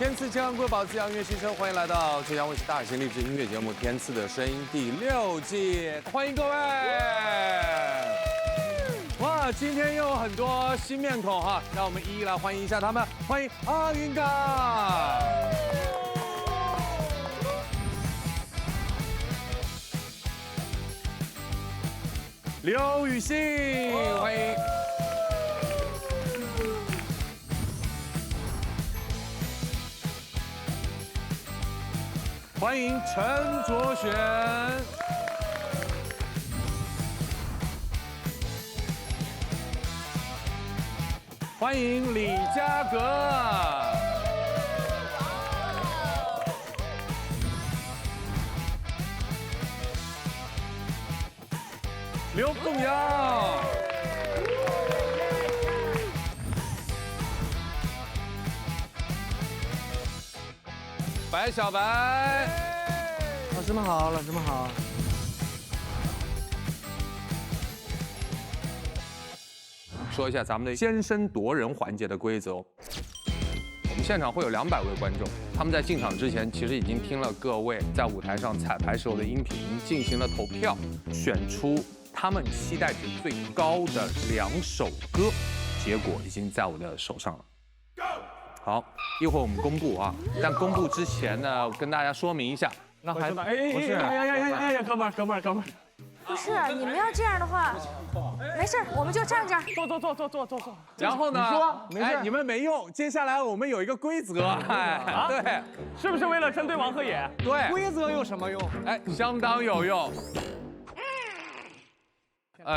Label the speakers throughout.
Speaker 1: 天赐健康瑰宝滋养音乐新生，欢迎来到浙江卫视大型励志音乐节目《天赐的声音》第6季，欢迎各位！哇，今天又有很多新面孔哈，让我们一一来欢迎一下他们。欢迎阿云嘎、刘雨昕，欢迎。 欢迎陈卓璇，欢迎李佳格，刘凤瑶，白小白。
Speaker 2: 老师们好，老师们好。
Speaker 1: 说一下咱们的先声夺人环节的规则哦。我们现场会有200位观众，他们在进场之前其实已经听了各位在舞台上彩排时候的音频，进行了投票，选出他们期待值最高的2首歌，结果已经在我的手上了。好，一会儿我们公布啊，但公布之前呢，跟大家说明一下。
Speaker 2: 那还
Speaker 1: 不是，
Speaker 2: 哎，哥们儿，
Speaker 3: 不是，你们要这样的话，没事，我们就站这儿。
Speaker 2: 坐。
Speaker 1: 然后呢？
Speaker 2: 你说，没事，
Speaker 1: 你们没用。接下来我们有一个规则，哎，对，
Speaker 2: 是不是为了针对王和野？
Speaker 1: 对，
Speaker 2: 规则有什么用？
Speaker 1: 哎，相当有用。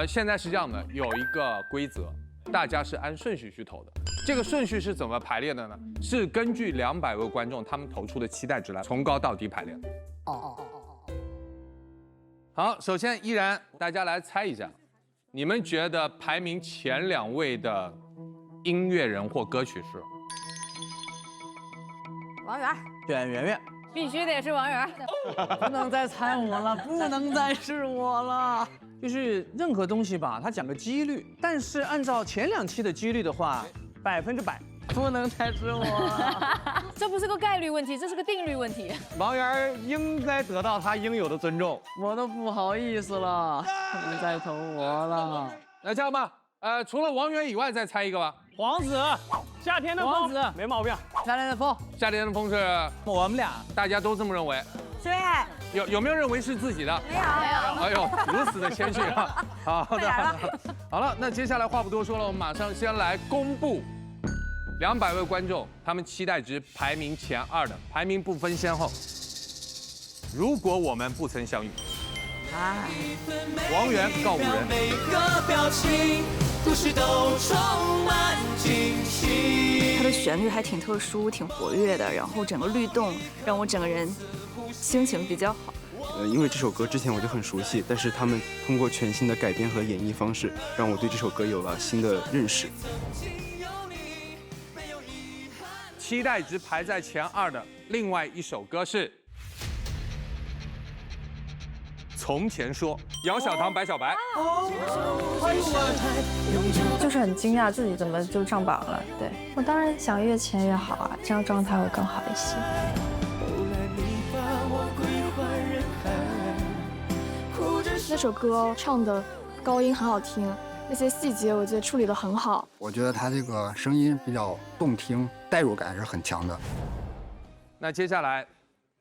Speaker 1: 现在是这样的，有一个规则，大家是按顺序去投的。这个顺序是怎么排列的呢？是根据200位观众他们投出的期待值来从高到低排列的。好，首先依然大家来猜一下，你们觉得排名前2位的音乐人或歌曲是？
Speaker 3: 王源，
Speaker 2: 选圆圆，
Speaker 4: 必须得是王源。
Speaker 2: 不能再猜我了，不能再是我了。就是任何东西吧，它讲个几率，但是按照前2期的几率的话，100%，不能再是我了。
Speaker 4: 这不是个概率问题，这是个定律问题。
Speaker 2: 王源应该得到他应有的尊重，我都不好意思了，不能再投我了。
Speaker 1: 那这样吧，除了王源以外，再猜一个吧。
Speaker 2: 皇子，夏天的风，皇子没毛病。夏天的风，
Speaker 1: 夏天的风是
Speaker 2: 我们俩，
Speaker 1: 大家都这么认为。
Speaker 3: 对，
Speaker 1: 有没有认为是自己的？
Speaker 3: 没有。
Speaker 1: 哎呦，如此的谦虚啊！好的，好了，那接下来话不多说了，我们马上先来公布200位观众他们期待值排名前2的，排名不分先后。如果我们不曾相遇，王源告五人。
Speaker 5: 每个表情，故事都充满惊喜。
Speaker 6: 它的旋律还挺特殊，挺活跃的，然后整个律动让我整个人心情比较好。
Speaker 7: 因为这首歌之前我就很熟悉，但是他们通过全新的改编和演绎方式，让我对这首歌有了新的认识。
Speaker 1: 期待值排在前2的另外一首歌是《从前说》，姚小棠、白小白。
Speaker 8: 就是很惊讶自己怎么就上榜了。对我当然想越前越好啊，这样状态会更好一些。
Speaker 9: 那首歌唱的高音很好听，那些细节我觉得处理得很好。
Speaker 10: 我觉得他这个声音比较动听，代入感是很强的。
Speaker 1: 那接下来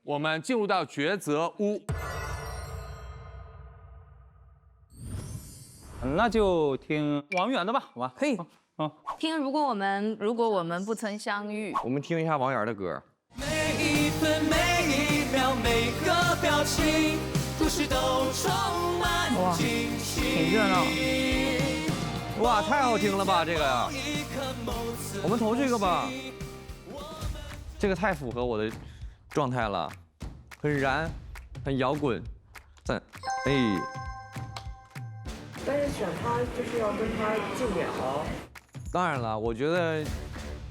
Speaker 1: 我们进入到抉择屋。
Speaker 2: 那就听王源的吧，好吧？
Speaker 4: 可以。听如果我们不曾相遇，
Speaker 2: 我们听一下王源的歌。
Speaker 5: 每一分每一秒每个表情，故事都充满惊喜。
Speaker 4: 挺热闹。
Speaker 2: 哇，太好听了吧这个呀！我们投这个吧。这个太符合我的状态了，很燃，很摇滚，赞！哎。
Speaker 11: 但是选他就是要跟他近点哦。
Speaker 2: 当然了，我觉得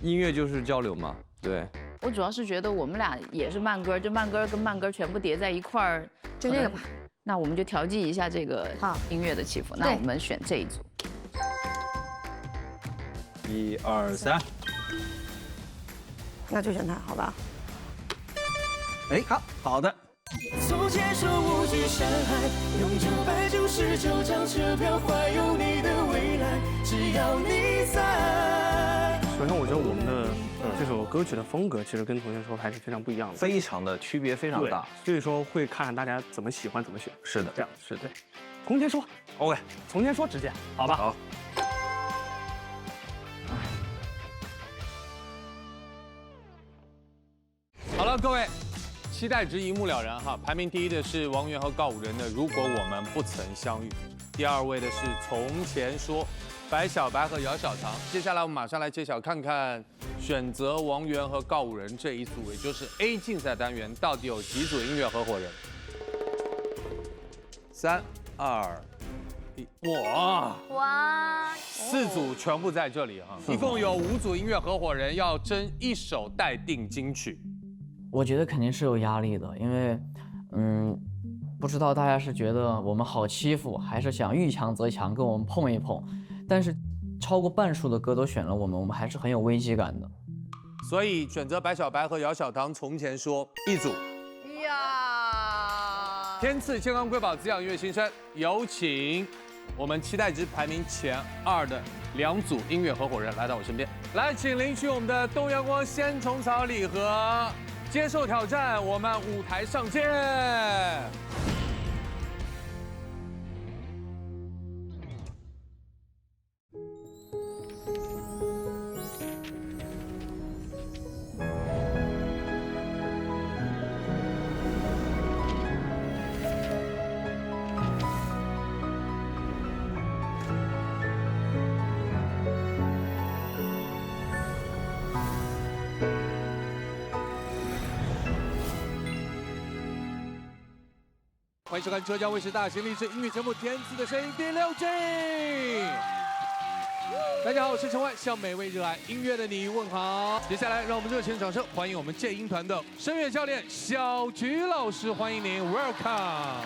Speaker 2: 音乐就是交流嘛，对。
Speaker 4: 我主要是觉得我们俩也是慢歌，就慢歌跟慢歌全部叠在一块儿，
Speaker 3: 就这个吧。
Speaker 4: 那我们就调剂一下这个音乐的起伏。那我们选这一组。
Speaker 2: 1、2、3。
Speaker 12: 那就选他，好吧？
Speaker 2: 哎，好的。
Speaker 5: 从前说无惧伤害，用999张车票环游你的未来，只要你在。
Speaker 13: 首先，我觉得我们的这首歌曲的风格其实跟从前说还是非常不一样的，
Speaker 2: 非常的区别非常大，
Speaker 13: 所以说会看大家怎么喜欢怎么选。
Speaker 2: 是的，
Speaker 13: 这样
Speaker 2: 是的。
Speaker 13: 从前说
Speaker 2: ，OK，
Speaker 13: 从前说直接，好吧？
Speaker 2: 好。
Speaker 1: 好了，各位，期待值一目了然哈。排名第一的是王源和告五人的《如果我们不曾相遇》，第二位的是从前说白小白和姚小棠。接下来我们马上来揭晓，看看选择王源和告五人这一组，也就是 A 竞赛单元，到底有几组音乐合伙人？3、2、1，哇！4组全部在这里哈，一共有5组音乐合伙人要争1首待定金曲。
Speaker 14: 我觉得肯定是有压力的，因为，不知道大家是觉得我们好欺负，还是想遇强则强，跟我们碰一碰。但是，超过半数的歌都选了我们还是很有危机感的。
Speaker 1: 所以选择白小白和姚小棠从前说一组。呀！天赐健康瑰宝滋养音乐新生，有请我们期待值排名前2的2组音乐合伙人来到我身边，来，请领取我们的东阳光鲜虫草礼盒。接受挑战，我们舞台上见。欢迎收看浙江卫视大型励志音乐节目《天赐的声音》第6季。大家好，我是陈奂，向每位热爱音乐的你问好。接下来，让我们热情掌声欢迎我们剑音团的声乐教练小菊老师，欢迎您 ，Welcome。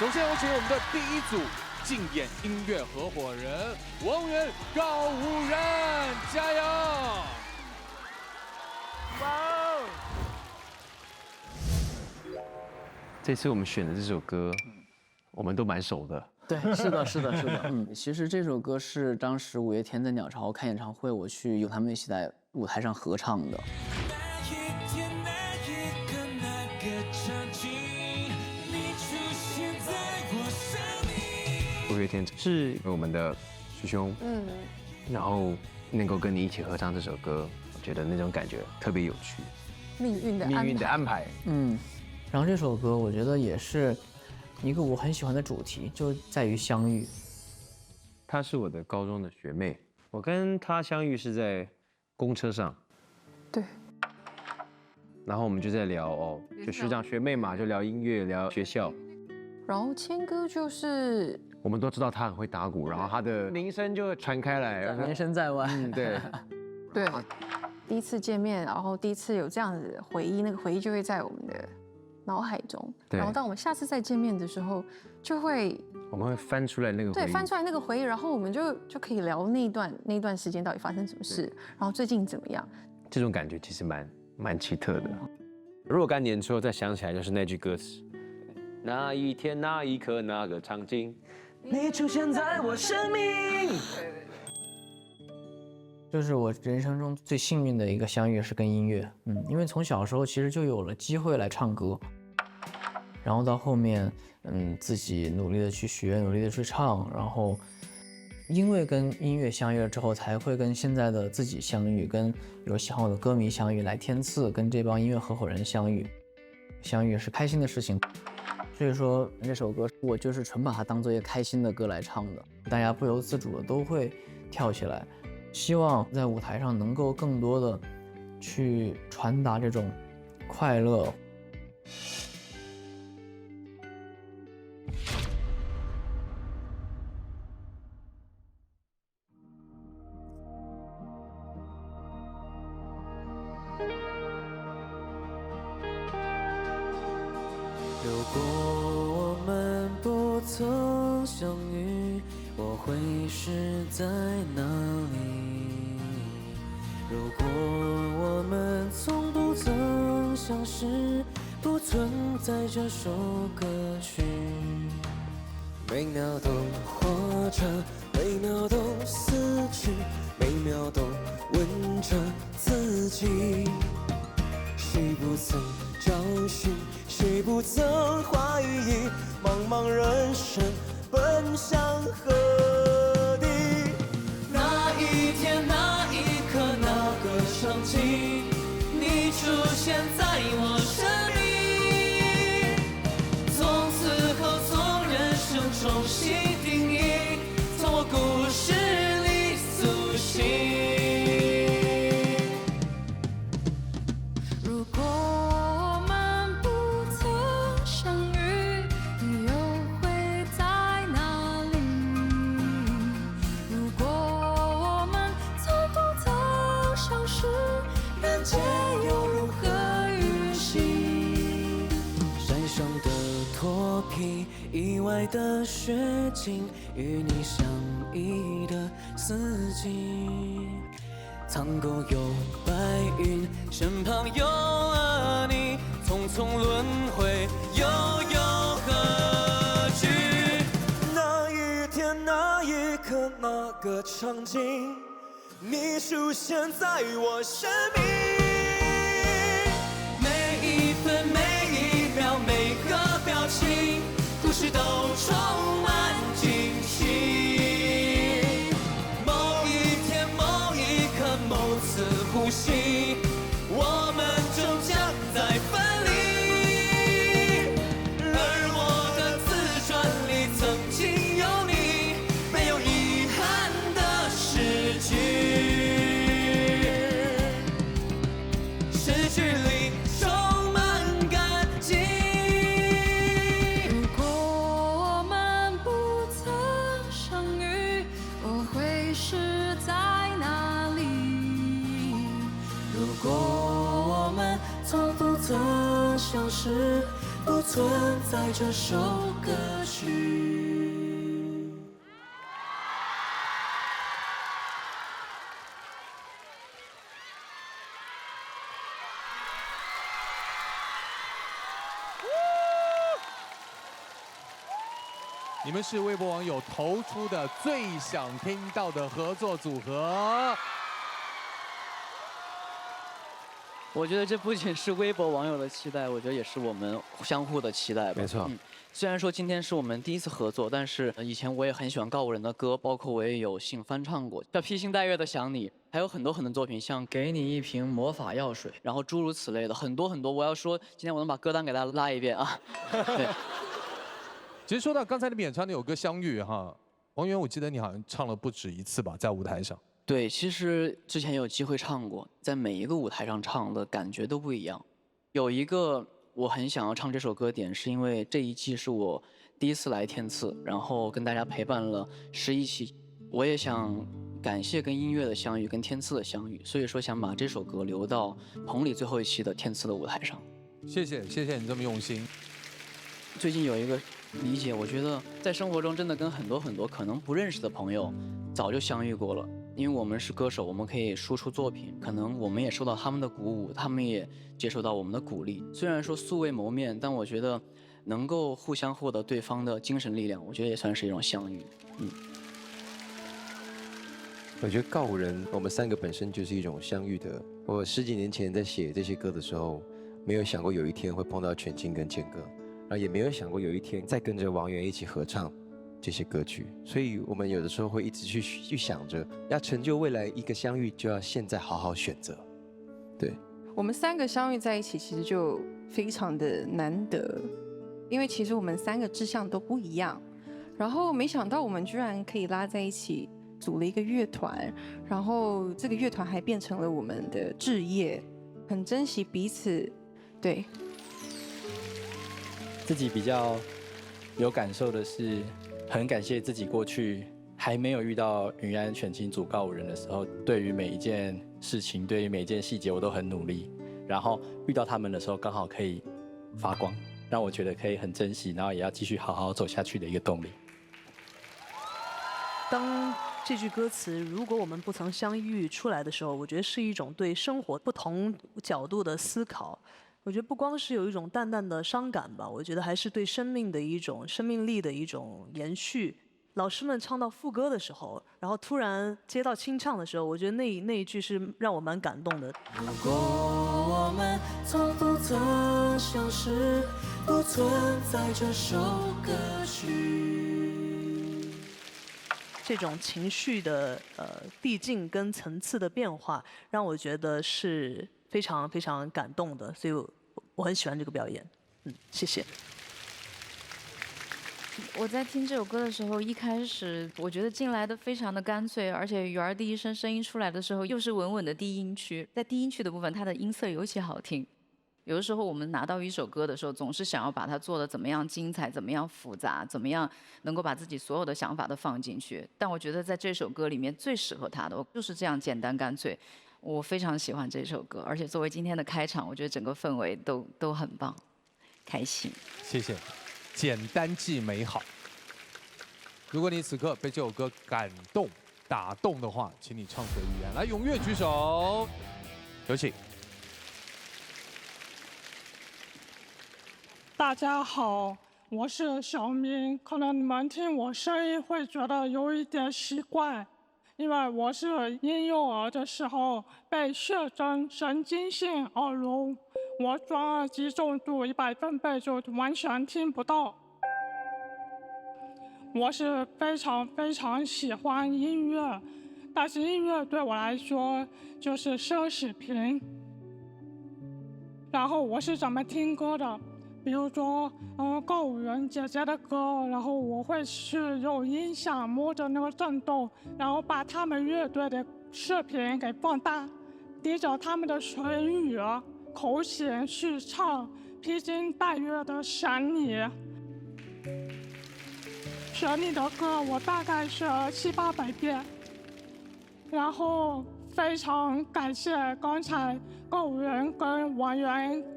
Speaker 1: 首先有请我们的第1组竞演音乐合伙人王源、告五人，加油！哇！
Speaker 15: 这次我们选的这首歌，我们都蛮熟的。
Speaker 14: 对，是的，是的，是的。其实这首歌是当时5月天在鸟巢开演唱会，我去有他们一起在舞台上合唱的。
Speaker 15: 5月天是我们的师兄，然后能够跟你一起合唱这首歌，我觉得那种感觉特别有趣。
Speaker 8: 命运的安排。
Speaker 14: 然后这首歌我觉得也是一个我很喜欢的主题，就在于相遇。
Speaker 15: 她是我的高中的学妹，我跟她相遇是在公车上。
Speaker 8: 对。
Speaker 15: 然后我们就在聊就学长学妹嘛，就聊音乐，聊学校。
Speaker 8: 然后谦哥就是
Speaker 15: 我们都知道他很会打鼓，然后他的名声就传开来，
Speaker 14: 名声在外。
Speaker 15: 对。
Speaker 8: 对。第一次见面，然后第一次有这样子的回忆，那个回忆就会在我们的脑海中。然后当我们下次再见面的时候，
Speaker 15: 我们会翻出来那个回忆。
Speaker 8: 对，翻出来那个回忆，然后我们就可以聊那一段时间到底发生什么事，然后最近怎么样。
Speaker 15: 这种感觉其实蛮奇特的。若干年之后再想起来，就是那句歌词：那一天、那一刻、那个场景，你出现在我生命。
Speaker 14: 就是我人生中最幸运的一个相遇是跟音乐，因为从小时候其实就有了机会来唱歌，然后到后面，自己努力的去学，努力的去唱，然后因为跟音乐相遇了之后，才会跟现在的自己相遇，跟比如喜欢我的歌迷相遇，来天赐跟这帮音乐合伙人相遇，相遇是开心的事情，所以说这首歌我就是纯把它当做一个开心的歌来唱的，大家不由自主的都会跳起来。希望在舞台上能够更多的去传达这种快乐。
Speaker 5: 如果我们不曾相遇，我会是在哪里？如果我们从不曾相识，不存在这首歌曲。每秒都活着，每秒都死去，每秒都问着自己。谁不曾找寻，谁不曾怀疑，茫茫人生奔向何地？那一天，那一刻，那个场景，你出现在我生命，从此后从人生重新定义，从我故事里苏醒。
Speaker 9: 如果我们不曾相遇，你又会在哪里？如果我们从不曾相识，人间又如何运行？
Speaker 5: 山上的脱皮，意外的雪景，与你相依的四季。苍狗有白云，身旁有了你，匆匆轮回，又有何惧？那一天，那一刻，那个场景，你出现在我生命，每一分每一秒，每个表情，故事都充满惊喜。某一天，某一刻，某次呼吸，我们终将再分离。而我的自传里曾经有你，没有遗憾的诗句。诗句里充满感激。
Speaker 9: 如果我们不曾相遇，我会是在哪里？
Speaker 5: 如果我们从不曾相识，不存在这首歌曲。
Speaker 1: 你们是微博网友投出的最想听到的合作组合。
Speaker 12: 我觉得这不仅是微博网友的期待，我觉得也是我们相互的期待吧。
Speaker 15: 没错。
Speaker 12: 虽然说今天是我们第一次合作，但是以前我也很喜欢告五人的歌，包括我也有幸翻唱过，像披星戴月的想你，还有很多作品，像给你一瓶魔法药水，然后诸如此类的很多。我要说，今天我能把歌单给大家拉一遍啊。对。
Speaker 1: 其实说到刚才你们演唱的有歌《相遇》哈，王源，我记得你好像唱了不止一次吧，在舞台上。
Speaker 12: 对，其实之前有机会唱过，在每一个舞台上唱的感觉都不一样。有一个我很想要唱这首歌点，是因为这一季是我第一次来天赐，然后跟大家陪伴了11期，我也想感谢跟音乐的相遇，跟天赐的相遇，所以说想把这首歌留到棚里最后一期的天赐的舞台上。
Speaker 1: 谢谢你这么用心。
Speaker 12: 最近有一个理解，我觉得在生活中真的跟很多可能不认识的朋友早就相遇过了，因为我们是歌手，我们可以输出作品，可能我们也受到他们的鼓舞，他们也接受到我们的鼓励。虽然说素未谋面，但我觉得能够互相获得对方的精神力量，我觉得也算是一种相遇。
Speaker 15: 我觉得告五人，我们3个本身就是一种相遇的。我10几年前在写这些歌的时候，没有想过有一天会碰到全金跟健哥。然后也没有想过有一天再跟着王源一起合唱这些歌曲，所以我们有的时候会一直去想着，要成就未来一个相遇，就要现在好好选择。对，
Speaker 8: 我们3个相遇在一起，其实就非常的难得，因为其实我们3个志向都不一样，然后没想到我们居然可以拉在一起，组了一个乐团，然后这个乐团还变成了我们的志业，很珍惜彼此，对。
Speaker 16: 自己比较有感受的是，很感谢自己过去还没有遇到云安全金组告五人的时候，对于每一件事情，对于每一件细节，我都很努力。然后遇到他们的时候，刚好可以发光，让我觉得可以很珍惜，然后也要继续好好走下去的一个动力。
Speaker 8: 当
Speaker 17: 这句歌词“如果我们不曾相遇”出来的时候，我觉得是一种对生活不同角度的思考。我觉得不光是有一种淡淡的伤感吧，我觉得还是对生命的一种生命力的一种延续。老师们唱到副歌的时候，然后突然接到清唱的时候，我觉得那一句是让我蛮感动的。
Speaker 5: 如果我们从不曾相识，不存在这首歌曲。
Speaker 17: 这种情绪的递进跟层次的变化，让我觉得是非常非常感动的，所以我很喜欢这个表演。谢谢。
Speaker 4: 我在听这首歌的时候，一开始我觉得进来的非常的干脆，而且鱼儿第一声声音出来的时候，又是稳稳的低音区，在低音区的部分，它的音色尤其好听。有的时候我们拿到一首歌的时候，总是想要把它做得怎么样精彩，怎么样复杂，怎么样能够把自己所有的想法都放进去。但我觉得在这首歌里面最适合它的，就是这样简单干脆。我非常喜欢这首歌，而且作为今天的开场，我觉得整个氛围都很棒，开心。
Speaker 1: 谢谢，简单即美好。如果你此刻被这首歌感动、打动的话，请你畅所欲言，来踊跃举手，有请。
Speaker 18: 大家好，我是小明。可能你们听我声音会觉得有一点奇怪，因为我是婴幼儿的时候被血症神经性耳聋，我转耳机重度100分贝就完全听不到。我是非常非常喜欢音乐，但是音乐对我来说就是奢侈品。然后我是怎么听歌的？比如说，告五人姐姐的歌，然后我会去用音响摸着那个震动，然后把他们乐队的视频给放大，滴着他们的唇语、口型去唱披荆戴月的想你。想你的歌我大概是700-800遍，然后非常感谢刚才告五人跟王源。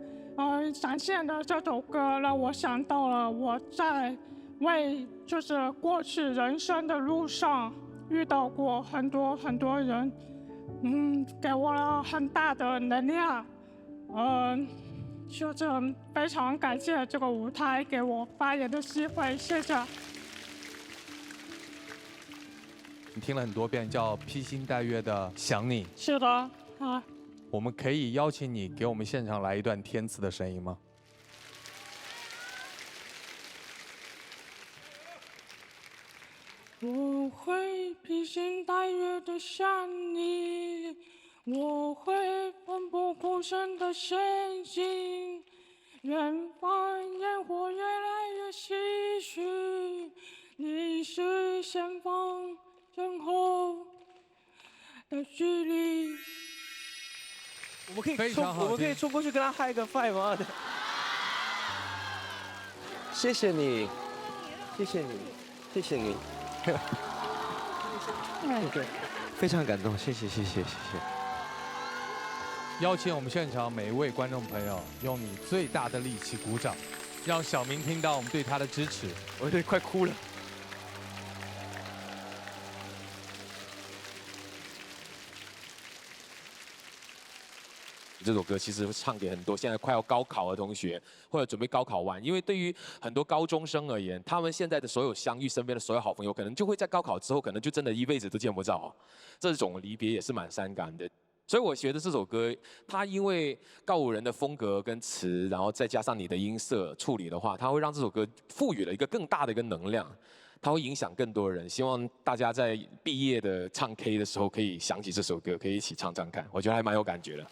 Speaker 18: 展现的这首歌让我想到了我在就是过去人生的路上遇到过很多很多人，给我了很大的能量，就是非常感谢这个舞台给我发言的机会，谢谢。
Speaker 1: 你听了很多遍叫披星戴月的想你。
Speaker 18: 是的，啊。
Speaker 1: 我们可以邀请你给我们现场来一段天赐的声音吗？
Speaker 18: 我会披星戴月的想你，我会奋不顾身的前进，远方烟火越来越唏嘘，你是前方身后的距离。
Speaker 15: 我们可以冲过去跟他嗨个 five 吗？谢谢你，谢谢你，谢谢你，非常感动，谢谢。
Speaker 1: 邀请我们现场每一位观众朋友用你最大的力气鼓掌，让小明听到我们对他的支持。
Speaker 15: 我都快哭了。
Speaker 19: 这首歌其实唱给很多现在快要高考的同学，或者准备高考完，因为对于很多高中生而言，他们现在的所有相遇，身边的所有好朋友，可能就会在高考之后，可能就真的一辈子都见不着。这种离别也是蛮伤感的。所以我觉得这首歌，它因为告五人的风格跟词，然后再加上你的音色处理的话，它会让这首歌赋予了一个更大的一个能量，它会影响更多人。希望大家在毕业的唱 K 的时候，可以想起这首歌，可以一起唱唱看，我觉得还蛮有感觉的。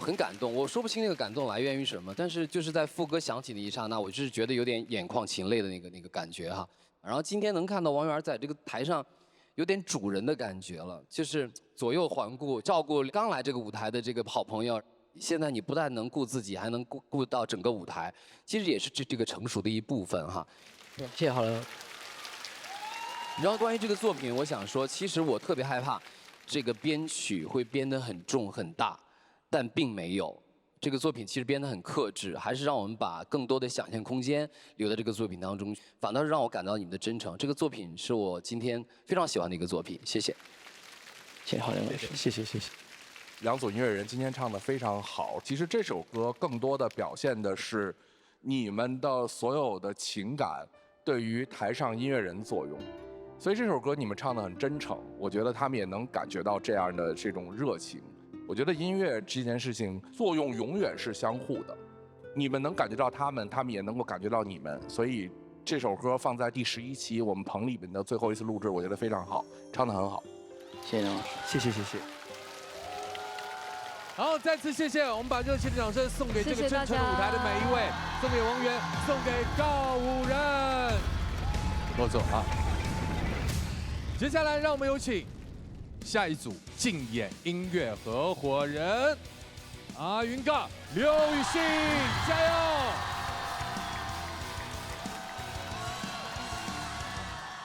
Speaker 20: 很感动，我说不清那个感动来源于什么，但是就是在副歌响起的一刹那，我就是觉得有点眼眶噙泪的那个感觉哈。然后今天能看到王源在这个台上，有点主人的感觉了，就是左右环顾，照顾刚来这个舞台的这个好朋友。现在你不但能顾自己，还能顾到整个舞台，其实也是这个成熟的一部分哈。
Speaker 14: 谢谢好了。
Speaker 20: 然后关于这个作品，我想说，其实我特别害怕这个编曲会编得很重很大。但并没有，这个作品其实编得很克制，还是让我们把更多的想象空间留在这个作品当中，反倒是让我感到你们的真诚。这个作品是我今天非常喜欢的一个作品，谢谢。
Speaker 12: 谢谢郝亮老师，谢谢。
Speaker 21: 两组音乐人今天唱得非常好。其实这首歌更多的表现的是你们的所有的情感对于台上音乐人作用，所以这首歌你们唱得很真诚，我觉得他们也能感觉到这样的这种热情。我觉得音乐这件事情作用永远是相互的，你们能感觉到他们，他们也能够感觉到你们，所以这首歌放在第11期我们棚里面的最后一次录制，我觉得非常好，唱得很好。
Speaker 12: 谢谢梁老师，谢谢。
Speaker 1: 好，再次谢谢，我们把热情的掌声送给这个真诚的舞台的每一位，送给王源，送给告五人，多走啊！接下来让我们有请下一组竞演音乐合伙人阿云嘎、刘雨昕，加油！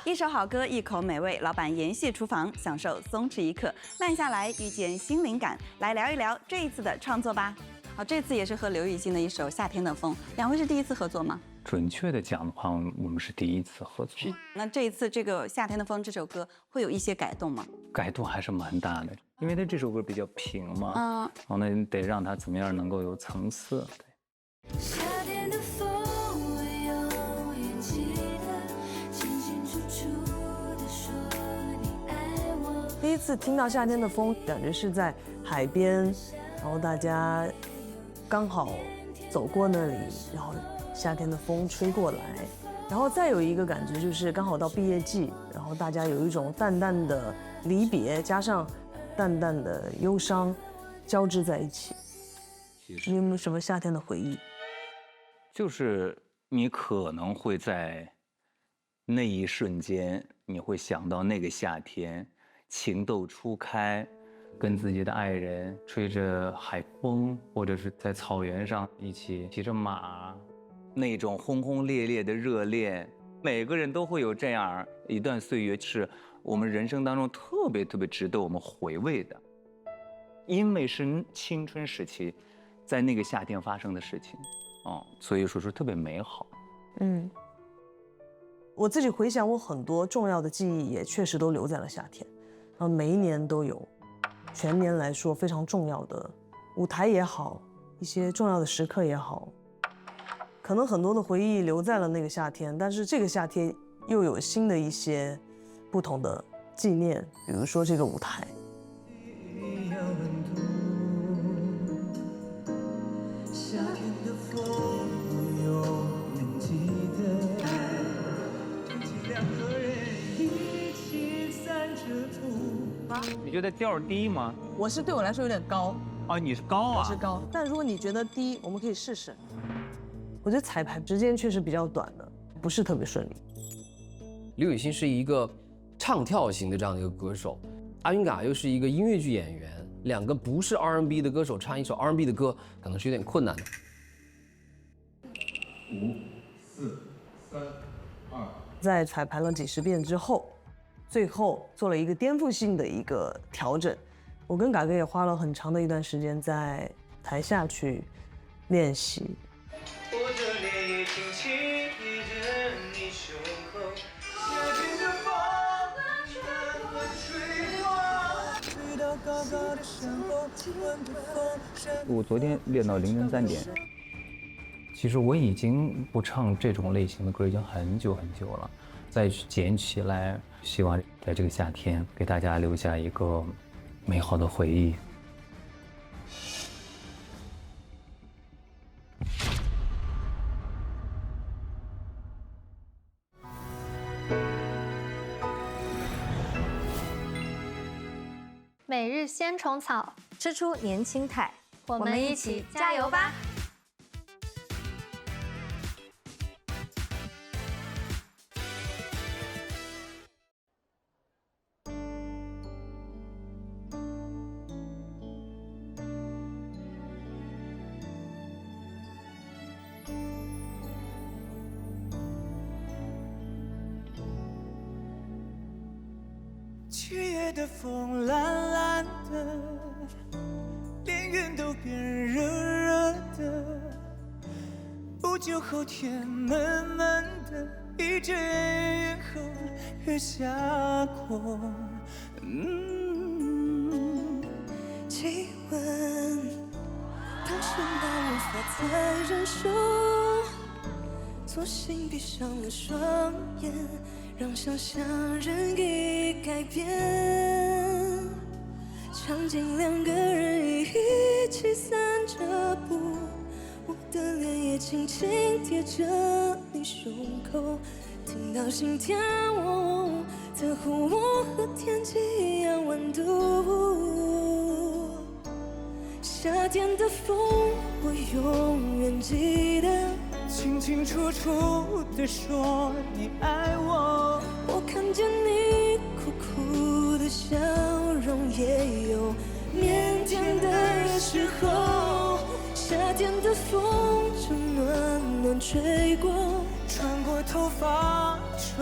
Speaker 22: 一首好歌，一口美味，老板研系厨房，享受松弛一刻，慢下来，遇见新灵感。来聊一聊这一次的创作吧。好，这次也是和刘雨昕的一首《夏天的风》，两位是第一次合作吗？
Speaker 23: 准确的讲的话，我们是第一次合作。
Speaker 22: 那这一次这个《夏天的风》这首歌会有一些改动吗？
Speaker 23: 改动还是蛮大的，因为它这首歌比较平嘛，然后呢得让它怎么样能够有层次。对。
Speaker 9: 夏天的风，我永远记得，清清楚楚地说你爱我。
Speaker 17: 第一次听到《夏天的风》，感觉是在海边，然后大家刚好走过那里，然后夏天的风吹过来，然后再有一个感觉就是刚好到毕业季，然后大家有一种淡淡的离别，加上淡淡的忧伤交织在一起。你有没有什么夏天的回忆？
Speaker 23: 就是你可能会在那一瞬间，你会想到那个夏天，情窦初开，跟自己的爱人吹着海风，或者是在草原上一起骑着马，那种轰轰烈烈的热恋，每个人都会有这样一段岁月，是我们人生当中特别值得我们回味的，因为是青春时期，在那个夏天发生的事情，所以说是特别美好。
Speaker 17: 我自己回想，我很多重要的记忆也确实都留在了夏天，然后每一年都有，全年来说非常重要的舞台也好，一些重要的时刻也好，可能很多的回忆留在了那个夏天，但是这个夏天又有新的一些不同的纪念，比如说这个舞台。
Speaker 5: 夏天的风，我永远记得，两个人一起散着步。
Speaker 23: 你觉得调低吗？
Speaker 17: 我是对我来说有点高。
Speaker 23: 你是高啊？
Speaker 17: 我是高，但如果你觉得低，我们可以试试。我觉得彩排时间确实比较短的，不是特别顺利。
Speaker 20: 刘雨昕是一个唱跳型的这样的一个歌手，阿云嘎又是一个音乐剧演员，两个不是 R&B 的歌手唱一首 R&B 的歌，可能是有点困难的。
Speaker 24: 5、4、3、2。
Speaker 17: 在彩排了几十遍之后，最后做了一个颠覆性的一个调整。我跟嘎哥也花了很长的一段时间在台下去练习。
Speaker 5: 我的脸也轻轻依着你胸口，夏天的风穿过吹过，吹到高高的山峰，温度风声。
Speaker 23: 我昨天练到凌晨3点。其实我已经不唱这种类型的歌已经很久了，再去捡起来，希望在这个夏天给大家留下一个美好的回忆。
Speaker 3: 每日鲜虫草，吃出年轻态，我们一起加油吧！7
Speaker 5: 月的风蓝蓝的，连云都变热热的，不久后天慢慢的，一阵雨后雨下过。
Speaker 6: 气温烫伤到无法再忍受，索性闭上了双眼，让想象任意改变。场景两个人一起散着步，我的脸也轻轻贴着你胸口，听到心跳在乎我和天气一样温度。夏天的风，我永远记得，
Speaker 5: 清清楚楚地说你爱我。
Speaker 6: 我看见你苦苦的笑容，也有腼腆的时候。夏天的风正暖暖吹过，
Speaker 5: 穿过头发，穿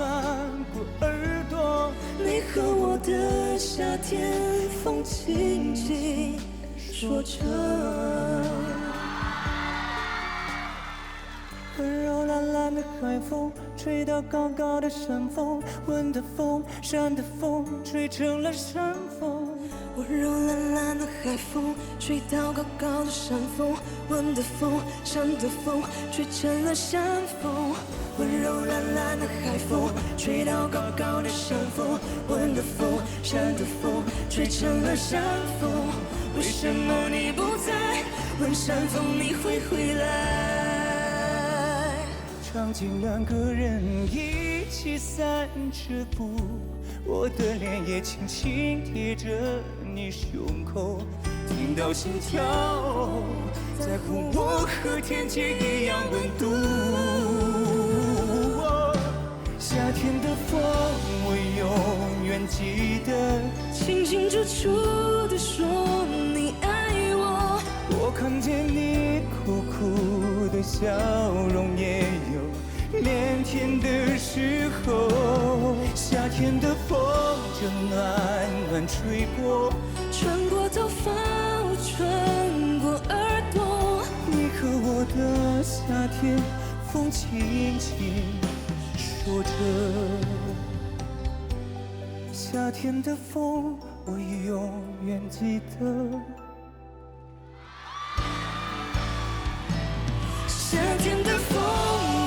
Speaker 5: 过耳朵。
Speaker 6: 你和我的夏天，风轻轻说着。
Speaker 5: 温柔懒懒的海风，吹到高高的山峰，温的风，山的风，吹成了山峰。
Speaker 6: 温柔懒懒的海风，吹到高高的山峰，温的风，山的风，吹成了山峰。温柔懒懒的海风，吹到高高的山峰，温的风，山的风，吹成了山峰。为什么你不在？问山峰你会回来？
Speaker 5: 场景两个人一起散着步，我的脸也轻轻贴着你胸口，听到心跳，在乎我和天气一样温度。夏天的风，我永远记得，
Speaker 6: 清清楚楚地说你爱我。
Speaker 5: 我看见你苦苦的笑容，也有腼腆的时候。夏天的风正暖暖吹过，
Speaker 6: 穿过头发，穿过耳朵。
Speaker 5: 你和我的夏天，风轻轻说着。夏天的风，我永远记得。
Speaker 6: 夏天的风，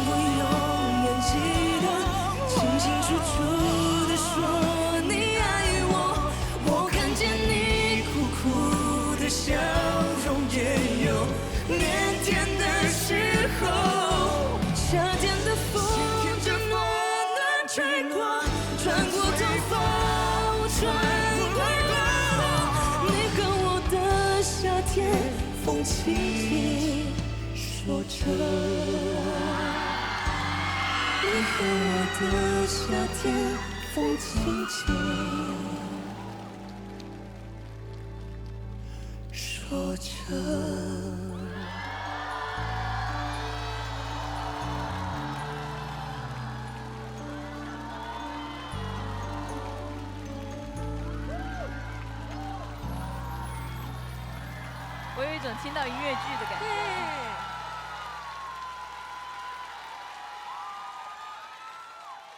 Speaker 6: 我永远记得，清清楚楚地说你爱我。我看见你苦苦的笑容，也有腼腆的时候。夏天的风正暖暖吹过，穿过头发，穿过耳朵。你和我的夏天，风轻轻说着，你和我的夏天，风轻轻说着。
Speaker 7: 我有一种听到音乐剧的感觉。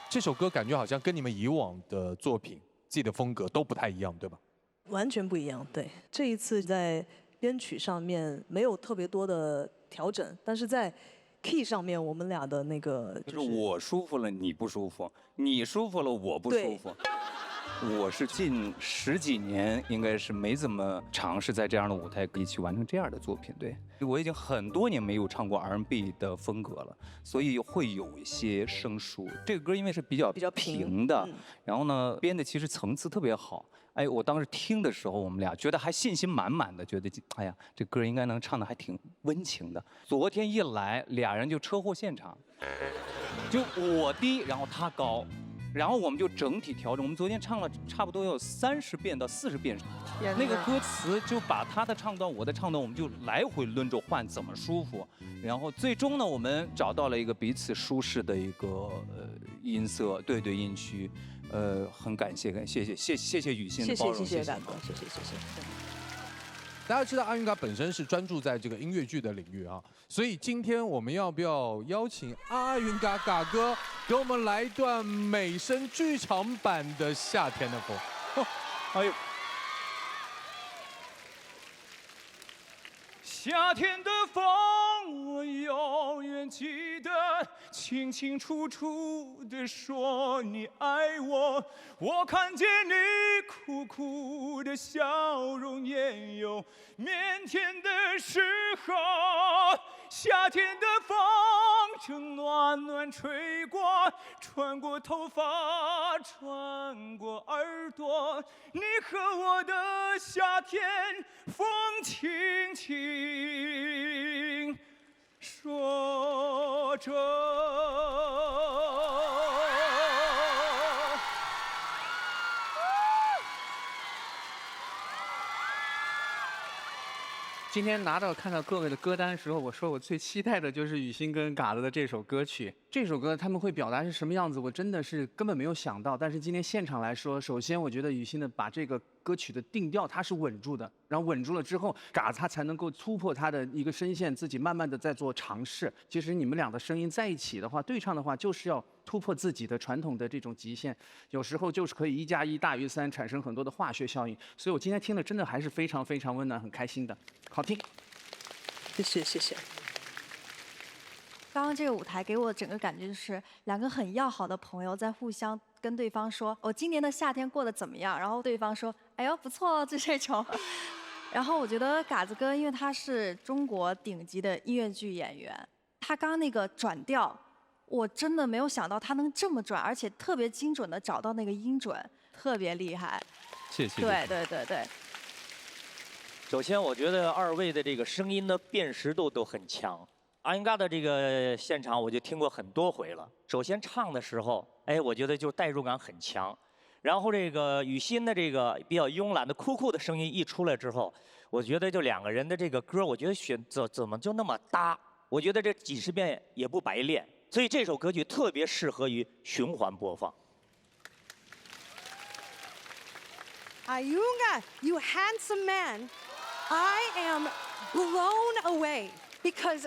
Speaker 1: 这首歌感觉好像跟你们以往的作品、自己的风格都不太一样，对吧？
Speaker 17: 完全不一样。对，这一次在编曲上面没有特别多的调整，但是在 key 上面我们俩的那个
Speaker 23: 就是我舒服了你不舒服，你舒服了我不舒服。我是近10几年应该是没怎么尝试在这样的舞台一起完成这样的作品。对，我已经很多年没有唱过 R&B 的风格了，所以会有一些生疏。这个歌因为是比较平的，然后呢编的其实层次特别好。哎，我当时听的时候，我们俩觉得还信心满满的，觉得哎呀，这歌应该能唱的还挺温情的。昨天一来，俩人就车祸现场，就我低，然后他高。然后我们就整体调整，我们昨天唱了差不多有30遍到40遍，那个歌词就把他的唱段、我的唱段，我们就来回轮着换，怎么舒服。然后最终呢，我们找到了一个彼此舒适的一个音色，对音区，很感谢谢谢雨欣的包容，
Speaker 17: 谢谢感动，谢谢。
Speaker 1: 大家知道阿云嘎本身是专注在这个音乐剧的领域啊，所以今天我们要不要邀请阿云嘎嘎哥给我们来一段美声剧场版的《夏天的风》？
Speaker 2: 哎呦！夏天的风，我永远记得，清清楚楚地说你爱我。我看见你苦苦的笑容，也有腼腆的时候。夏天的风正暖暖吹过，穿过头发，穿过耳朵。你和我的夏天，风轻轻说着。
Speaker 10: 今天看到各位的歌单的时候，我说我最期待的就是雨欣跟嘎子的这首歌曲。这首歌他们会表达是什么样子，我真的是根本没有想到。但是今天现场来说，首先我觉得雨欣的把这个歌曲的定调它是稳住的，然后稳住了之后，嘎子他才能够突破他的一个声线，自己慢慢的在做尝试。其实你们俩的声音在一起的话，对唱的话就是要突破自己的传统的这种极限，有时候就是可以1+1大于3，产生很多的化学效应。所以我今天听了真的还是非常非常温暖，很开心的，好听。
Speaker 17: 谢谢谢谢。
Speaker 3: 刚刚这个舞台给我整个感觉就是两个很要好的朋友在互相跟对方说，我今年的夏天过得怎么样？然后对方说，哎呦不错哦，就这种。然后我觉得嘎子哥，因为他是中国顶级的音乐剧演员，他刚刚那个转调，我真的没有想到他能这么转，而且特别精准的找到那个音准，特别厉害。
Speaker 2: 谢谢。
Speaker 3: 对对对对。
Speaker 2: 首先，我觉得二位的这个声音的辨识度都很强。阿云嘎的这个现场，我就听过很多回了。首先唱的时候，哎，我觉得就代入感很强。然后这个雨欣的这个比较慵懒的酷酷的声音一出来之后，我觉得就两个人的这个歌，我觉得选择怎么就那么搭？我觉得这几十遍也不白练，所以这首歌曲特别适合于循环播放。
Speaker 11: Ayunga, you handsome man. I am blown away because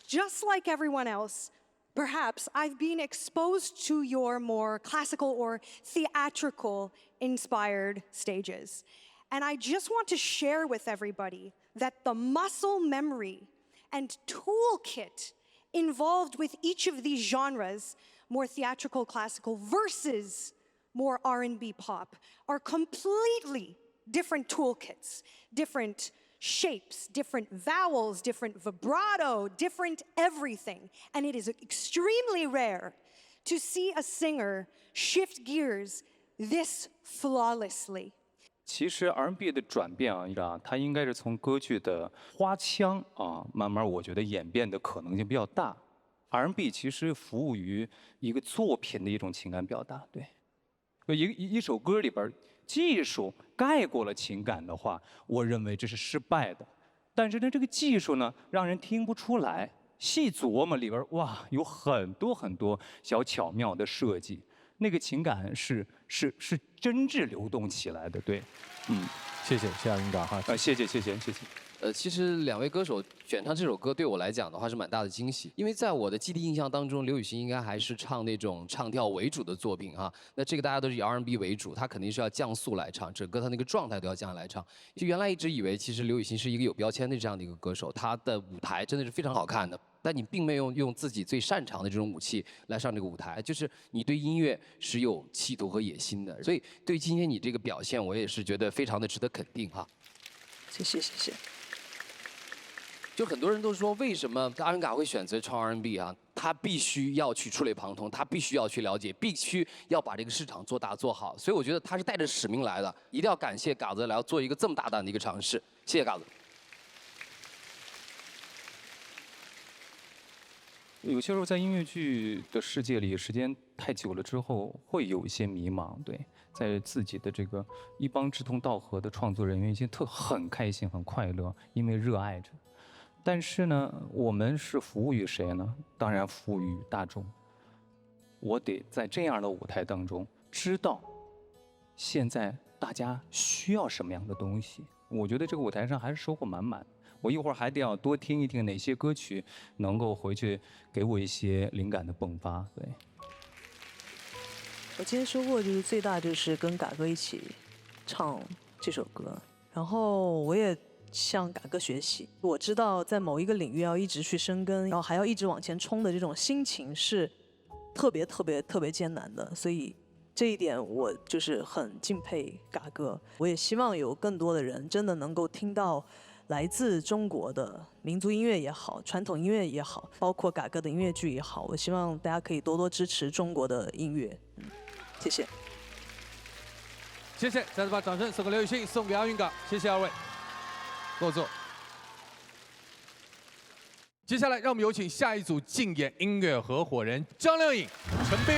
Speaker 11: just like everyone else, perhaps I've been exposed to your more classical or theatrical inspired stages. And I just want to share with everybody that the muscle memory and toolkit involved with each of these genres, more theatrical, classical versus more R&B pop, are completely different toolkits, different shapes, different vowels, different vibrato, different everything. And it is extremely rare to see a singer shift gears this flawlessly.
Speaker 23: 其实 R&B 的转变啊，它应该是从歌剧的花腔啊，慢慢我觉得演变的可能性比较大。R&B 其实服务于一个作品的一种情感表达，对。一首歌里边技术盖过了情感的话，我认为这是失败的。但是呢，这个技术呢，让人听不出来。细琢磨里边，哇，有很多很多小巧妙的设计，那个情感是真挚流动起来的。对，
Speaker 1: 谢谢阿云嘎哈。
Speaker 23: 谢谢。
Speaker 20: 其实两位歌手选唱这首歌对我来讲的话是蛮大的惊喜，因为在我的既定印象当中，刘雨欣应该还是唱那种唱调为主的作品哈。那这个大家都是以 R&B 为主，她肯定是要降速来唱，整个她那个状态都要这样来唱。就原来一直以为其实刘雨欣是一个有标签的这样的一个歌手，她的舞台真的是非常好看的。但你并没有用自己最擅长的这种武器来上这个舞台，就是你对音乐是有企图和野心的，所以对今天你这个表现，我也是觉得非常的值得肯定哈。
Speaker 17: 谢谢。
Speaker 20: 就很多人都说，为什么阿云嘎会选择唱 R&B 啊？他必须要去触类旁通，他必须要去了解，必须要把这个市场做大做好。所以我觉得他是带着使命来的，一定要感谢嘎子来做一个这么大胆的一个尝试。谢谢嘎子。
Speaker 23: 有些时候在音乐剧的世界里，时间太久了之后，会有一些迷茫。对，在自己的这个一帮志同道合的创作人员已经很开心、很快乐，因为热爱着。但是呢，我们是服务于谁呢？当然服务于大众。我得在这样的舞台当中知道，现在
Speaker 4: 大家需要什么样的东西。我觉得这个舞台上还是收获满满。我一会儿还得要多听一听哪些歌曲能够回去给我一些灵感的迸发。对，
Speaker 17: 我今天收获就是最大，就是跟嘎哥一起唱这首歌，然后我也向嘎哥学习。我知道在某一个领域要一直去深耕，然后还要一直往前冲的这种心情是特别艰难的，所以这一点我就是很敬佩嘎哥。我也希望有更多的人真的能够听到来自中国的民族音乐也好，传统音乐也好，包括嘎哥的音乐剧也好，我希望大家可以多多支持中国的音乐。谢谢。
Speaker 1: 谢谢，再次把掌声送给刘雨昕，送给阿云嘎，谢谢二位，落座。接下来，让我们有请下一组竞演音乐合伙人张靓颖、陈冰。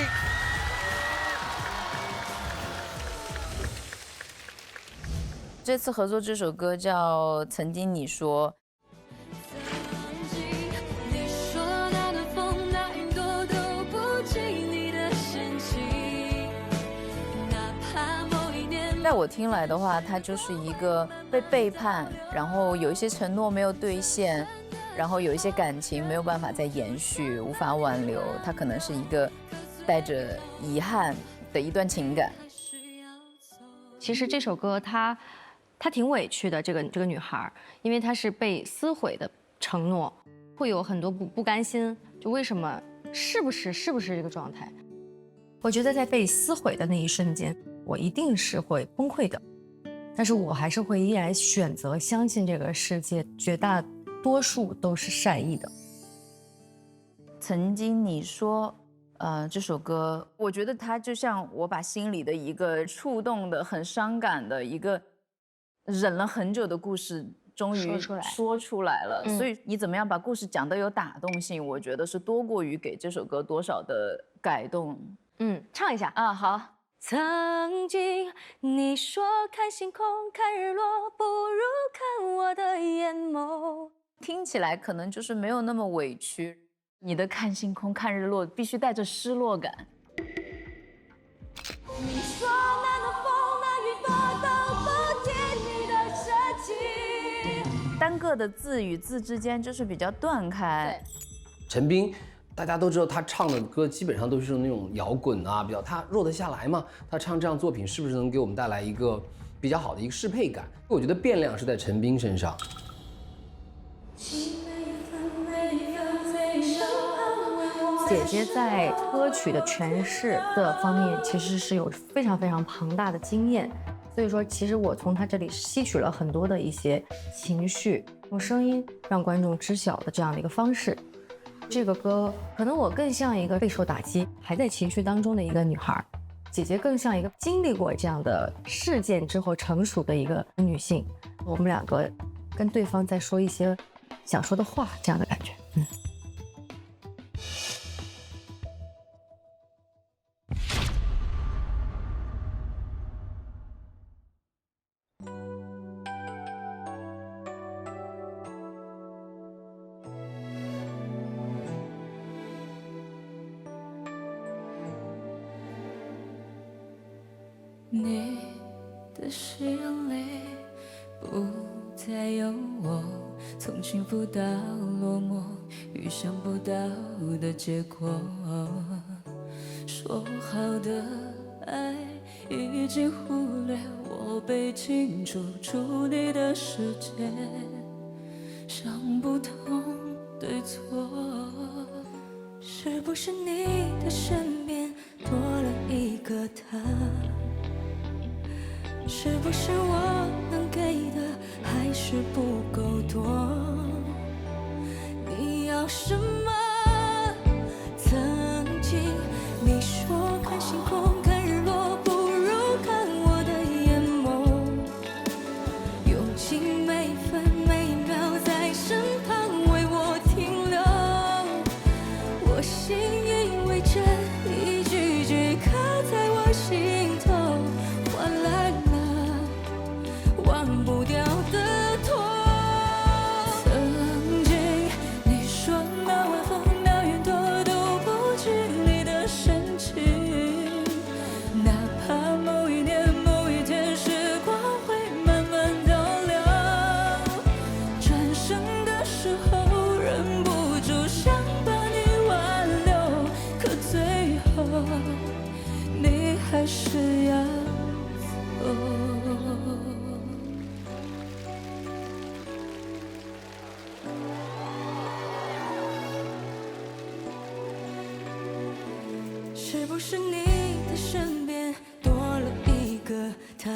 Speaker 7: 这次合作这首歌叫《曾经你说》。在我听来的话，它就是一个被背叛，然后有一些承诺没有兑现，然后有一些感情没有办法再延续，无法挽留，它可能是一个带着遗憾的一段情感。
Speaker 3: 其实这首歌她挺委屈的，这个女孩，因为她是被撕毁的承诺，会有很多不甘心，就为什么是不是这个状态？我觉得在被撕毁的那一瞬间，我一定是会崩溃的，但是我还是会依然选择相信这个世界绝大多数都是善意的。
Speaker 7: 曾经你说，这首歌，我觉得它就像我把心里的一个触动的、很伤感的一个忍了很久的故事，终于说出来了。所以你怎么样把故事讲得有打动性，我觉得是多过于给这首歌多少的改动。
Speaker 3: 唱一下
Speaker 7: 啊，好。
Speaker 3: 曾经你说看星空看日落不如看我的眼眸，
Speaker 7: 听起来可能就是没有那么委屈。你的看星空看日落必须带着失落感。
Speaker 3: 你说那的风那雨多都不见你的深情。
Speaker 7: 单个的字与字之间就是比较断开。
Speaker 20: 陈冰。大家都知道他唱的歌基本上都是那种摇滚啊，比较他弱得下来嘛。他唱这样作品是不是能给我们带来一个比较好的一个适配感？我觉得变量是在陈冰身上。
Speaker 3: 姐姐在歌曲的诠释的方面其实是有非常庞大的经验，所以说其实我从她这里吸取了很多的一些情绪，用声音让观众知晓的这样的一个方式。这个歌可能我更像一个备受打击还在情绪当中的一个女孩，姐姐更像一个经历过这样的事件之后成熟的一个女性，我们两个跟对方在说一些想说的话，这样的感觉。
Speaker 9: 你的心里不再有我，从幸福到落寞，预想不到的结果。说好的爱已经忽略，我被清除出你的世界，想不通对错。是不是你的身边多了一个他？是不是我能给的还是不够多？你要什么？曾经你说看星空看日落不如看我的眼眸，用尽每分每秒在身旁为我停留。我信以为真，一句句刻在我心头，换来了不是你的身边多了一个他？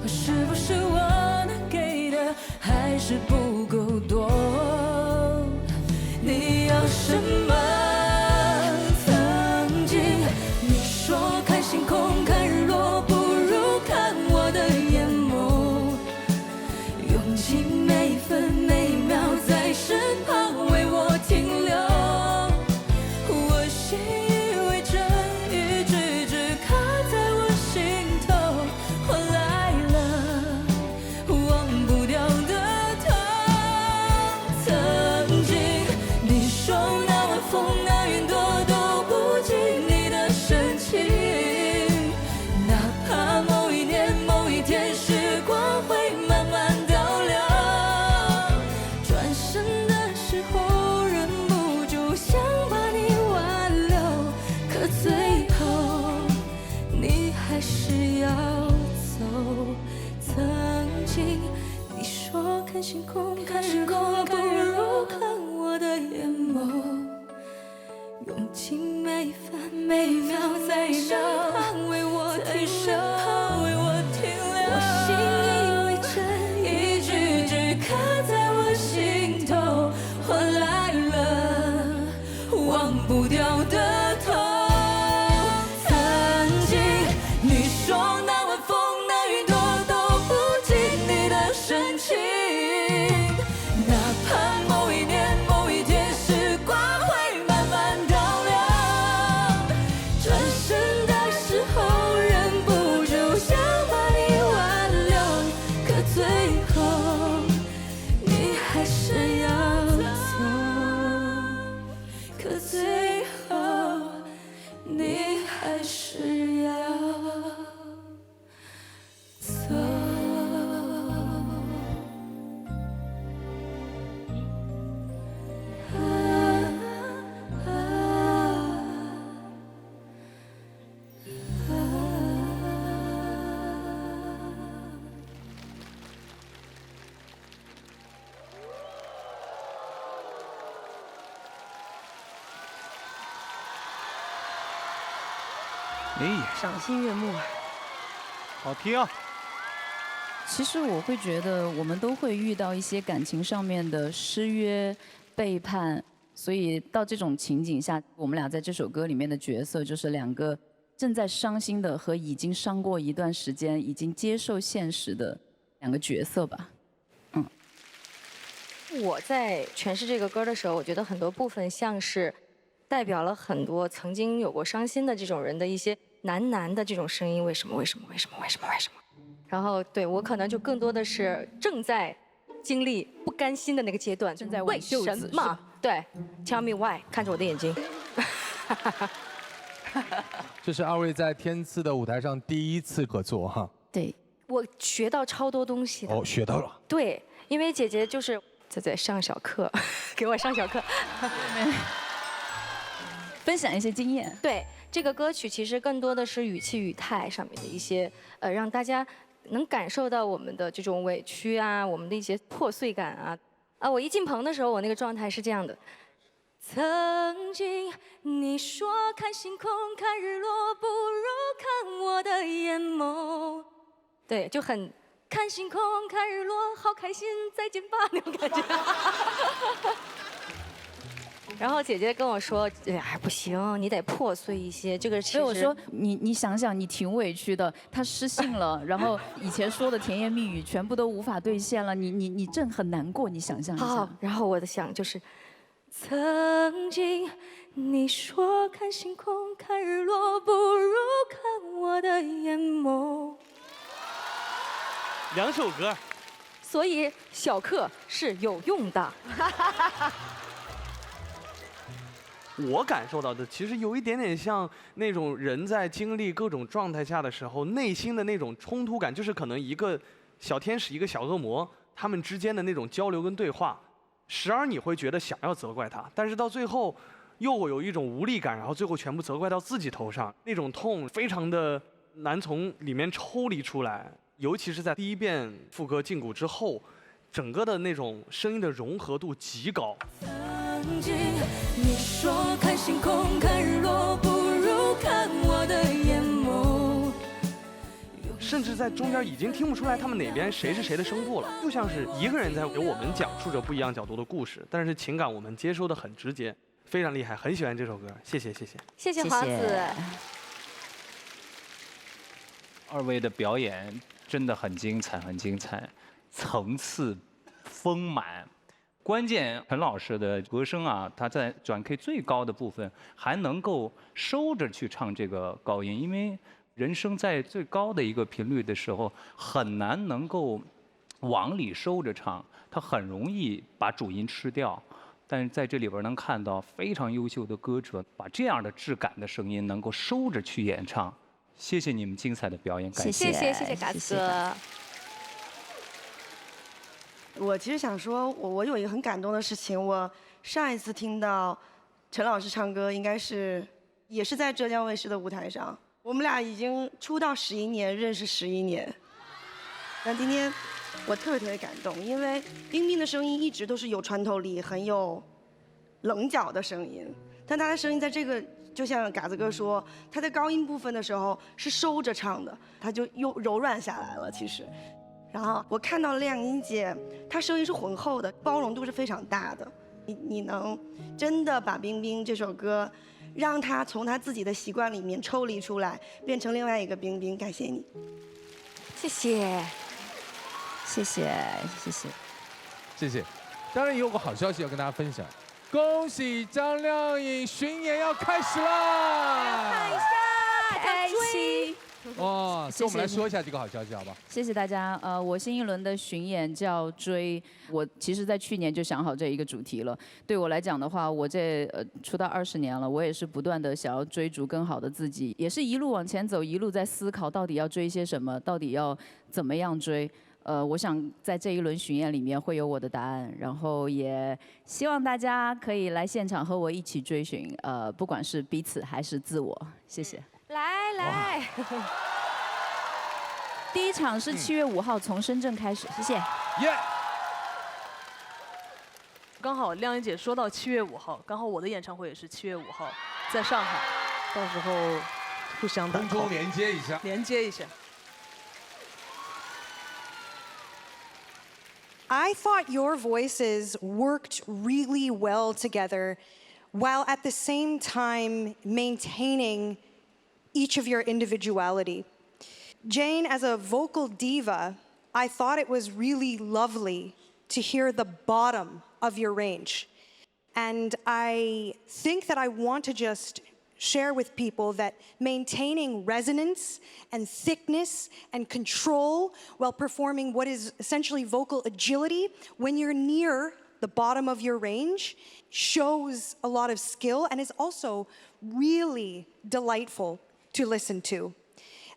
Speaker 9: 是不是我能给的还是不够多？你要什么？曾经你说看星空看日落不如看我的眼眸，用尽每分每秒在身旁为我停留。我信以为真，一句句卡在我心头，换来了忘不掉的痛。曾经你说那晚风那云朵都不及你的深情，哪怕某一年某一天时光会慢慢倒流，转身的时候忍不住想把你挽留，可最后你还是要走。曾经你说看星空看日落不如看我的眼眸，用尽每分每秒在身旁为我停留，我信以为真，一句句卡在我心头，换来了忘不掉的痛。曾经你说那晚风那云朵都不及你的深情，哪怕某一年某一天时光会慢慢倒流，转身的时候忍不住想把你挽留，可最后你还是要走，可最后你还是要走。
Speaker 8: 赏心悦目，
Speaker 2: 好听啊！
Speaker 7: 其实我会觉得，我们都会遇到一些感情上面的失约、背叛，所以到这种情景下，我们俩在这首歌里面的角色就是两个正在伤心的和已经伤过一段时间、已经接受现实的两个角色吧。
Speaker 8: 我在诠释这个歌的时候，我觉得很多部分像是代表了很多曾经有过伤心的这种人的一些喃的这种声音，为什么？为什么？为什么？为什么？为什么？然后对我可能就更多的是正在经历不甘心的那个阶段，正在为什么？对 ，Tell me why， 看着我的眼睛。
Speaker 2: 这是二位在天赐的舞台上第一次合作哈。
Speaker 8: 对，我学到超多东西的。
Speaker 2: 哦，学到了。
Speaker 8: 对，因为姐姐就是在上小课，给我上小课，
Speaker 7: 分享一些经验。
Speaker 8: 对，这个歌曲其实更多的是语气语态上面的一些，让大家能感受到我们的这种委屈啊，我们的一些破碎感啊。我一进棚的时候，我那个状态是这样的。曾经你说看星空看日落不如看我的眼眸，对，就很看星空看日落好开心，再见吧那种感觉。然后姐姐跟我说，哎，不行，你得破碎一些。这个其实，
Speaker 7: 所以我说你想想，你挺委屈的，他失信了，然后以前说的甜言蜜语全部都无法兑现了，你正很难过，你想象一下。
Speaker 8: 好，然后我的想就是，曾经你说看星空看日落不如看我的眼眸。
Speaker 2: 2首歌，
Speaker 8: 所以小课是有用的。
Speaker 10: 我感受到的其实有一点点像那种人在经历各种状态下的时候，内心的那种冲突感，就是可能一个小天使一个小恶魔，他们之间的那种交流跟对话，时而你会觉得想要责怪他，但是到最后又会有一种无力感，然后最后全部责怪到自己头上，那种痛非常的难从里面抽离出来，尤其是在第一遍副歌进鼓之后，整个的那种声音的融合度极高。
Speaker 9: 静。你说看星空看日落不如看我的眼眸。
Speaker 13: 甚至在中间已经听不出来他们哪边谁是谁的声部了，就像是一个人在给我们讲述着不一样角度的故事，但是情感我们接收的很直接，非常厉害，很喜欢这首歌，谢谢谢谢。
Speaker 8: 谢谢华子。
Speaker 23: 二位的表演真的很精彩，很精彩，层次丰满。关键陈老师的歌声啊，他在转 K 最高的部分还能够收着去唱这个高音，因为人声在最高的一个频率的时候，很难能够往里收着唱，它很容易把主音吃掉。但是在这里边能看到非常优秀的歌者，把这样的质感的声音能够收着去演唱。谢谢你们精彩的表演，感谢
Speaker 8: 谢谢嘎子哥。
Speaker 15: 我其实想说，我有一个很感动的事情，我上一次听到陈老师唱歌，应该也是在浙江卫视的舞台上。我们俩已经出道11年，认识11年。但今天我特别感动，因为冰冰的声音一直都是有穿透力、很有棱角的声音，但她的声音在这个。就像嘎子哥说，他在高音部分的时候是收着唱的，他就又柔软下来了。其实，然后我看到亮英姐，她声音是浑厚的，包容度是非常大的。你能真的把冰冰这首歌，让她从她自己的习惯里面抽离出来，变成另外一个冰冰，感谢你，
Speaker 8: 谢谢，
Speaker 7: 谢谢，谢谢，
Speaker 1: 谢谢。当然也有个好消息要跟大家分享。恭喜张靓颖巡演要开始啦！
Speaker 15: 看一下，
Speaker 7: 开心。
Speaker 1: 哇，跟我们来说一下这个好消息，好吧？
Speaker 7: 谢谢大家。我新一轮的巡演叫追，我其实在去年就想好这一个主题了。对我来讲的话，我这出道20年了，我也是不断的想要追逐更好的自己，也是一路往前走，一路在思考到底要追些什么，到底要怎么样追。我想在这一轮巡演里面会有我的答案，然后也希望大家可以来现场和我一起追寻，不管是彼此还是自我。谢谢。
Speaker 8: 来。
Speaker 7: 第一场是7月5号从深圳开始，谢谢。
Speaker 17: 刚好亮英姐说到7月5号，刚好我的演唱会也是7月5号，在上海，到时候互相
Speaker 1: 空中连接一下。
Speaker 17: 连接一下。
Speaker 11: I thought your voices worked really well together while at the same time maintaining each of your individuality. Jane, as a vocal diva, I thought it was really lovely to hear the bottom of your range. And I think that I want to just share with people that maintaining resonance and thickness and control while performing what is essentially vocal agility when you're near the bottom of your range shows a lot of skill and is also really delightful to listen to.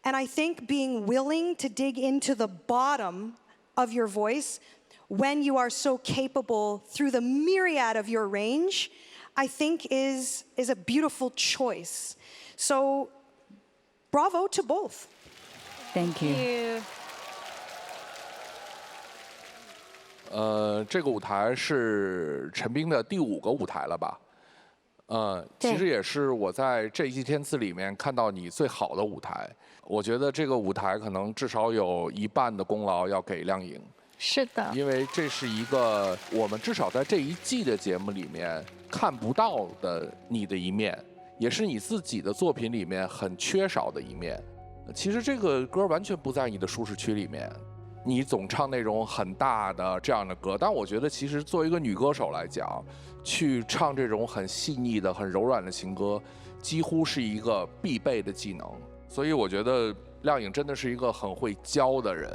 Speaker 11: And I think being willing to dig into the bottom of your voice when you are so capable through the myriad of your range, I think is a beautiful choice. So, bravo to both.
Speaker 7: Thank you.
Speaker 21: 这个舞台是陈冰的第5个舞台了吧？其实也是我在这一季天赐里面看到你最好的舞台。我觉得这个舞台可能至少有1半的功劳要给亮颖。
Speaker 8: 是的，
Speaker 21: 因为这是一个我们至少在这一季的节目里面看不到的你的一面，也是你自己的作品里面很缺少的一面。其实这个歌完全不在你的舒适区里面，你总唱那种很大的这样的歌，但我觉得其实作为一个女歌手来讲，去唱这种很细腻的、很柔软的情歌，几乎是一个必备的技能。所以我觉得亮颖真的是一个很会教的人。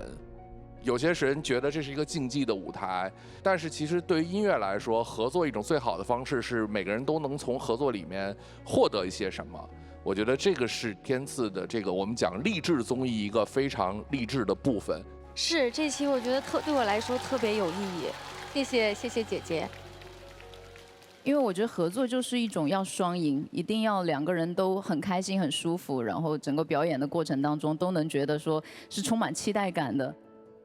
Speaker 21: 有些人觉得这是一个竞技的舞台，但是其实对于音乐来说，合作一种最好的方式是每个人都能从合作里面获得一些什么。我觉得这个是天赐的这个我们讲励志综艺一个非常励志的部分。
Speaker 8: 是这期我觉得对我来说特别有意义，谢谢姐姐。
Speaker 7: 因为我觉得合作就是一种要双赢，一定要2个人都很开心、很舒服，然后整个表演的过程当中都能觉得说是充满期待感的。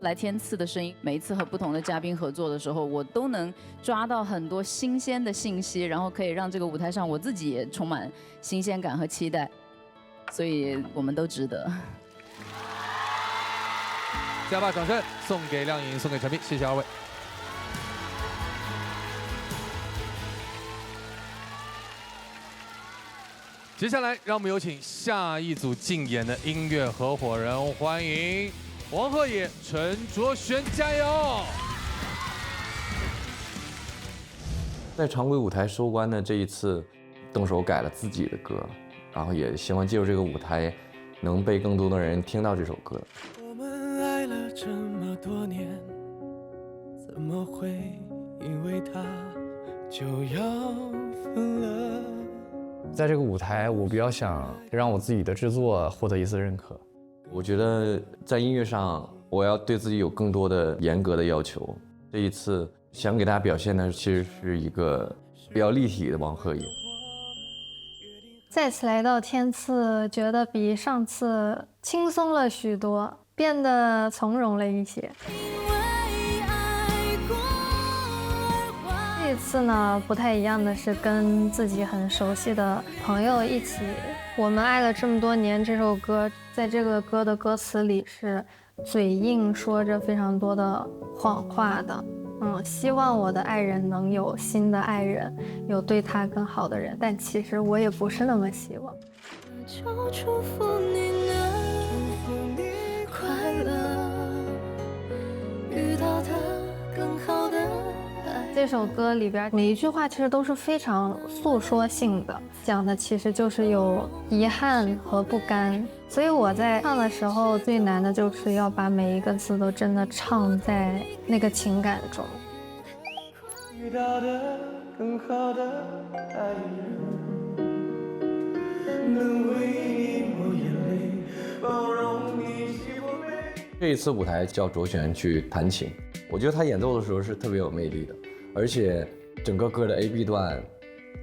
Speaker 7: 来天赐的声音，每一次和不同的嘉宾合作的时候，我都能抓到很多新鲜的信息，然后可以让这个舞台上我自己也充满新鲜感和期待，所以我们都值得。
Speaker 1: 加把掌声送给亮颖，送给陈斌，谢谢二位。接下来，让我们有请下一组竞演的音乐合伙人，欢迎王鹤野、陈卓璇，加油！
Speaker 14: 在常规舞台收官的这一次，动手改了自己的歌，然后也希望借助这个舞台，能被更多的人听到这首歌。
Speaker 5: 我们爱了这么多年，怎么会因为他就要分了？
Speaker 16: 在这个舞台，我比较想让我自己的制作获得一次认可。
Speaker 14: 我觉得在音乐上，我要对自己有更多的严格的要求。这一次想给大家表现的，其实是一个比较立体的王鹤野。
Speaker 18: 再次来到天赐，觉得比上次轻松了许多，变得从容了一些。这次呢，不太一样的是跟自己很熟悉的朋友一起，我们爱了这么多年这首歌，在这个歌的歌词里是嘴硬说着非常多的谎话的。希望我的爱人能有新的爱人，有对他更好的人，但其实我也不是那么希望。
Speaker 9: 就祝福你能快乐，遇到的更好的。
Speaker 18: 这首歌里边每一句话其实都是非常诉说性的，讲的其实就是有遗憾和不甘。所以我在唱的时候最难的就是要把每一个字都真的唱在那个情感中。
Speaker 5: 遇到的更好的爱人，能为你抹眼泪，包容你喜欢美。
Speaker 14: 这一次舞台叫卓璇去弹琴，我觉得他演奏的时候是特别有魅力的，而且整个歌的 A、B 段，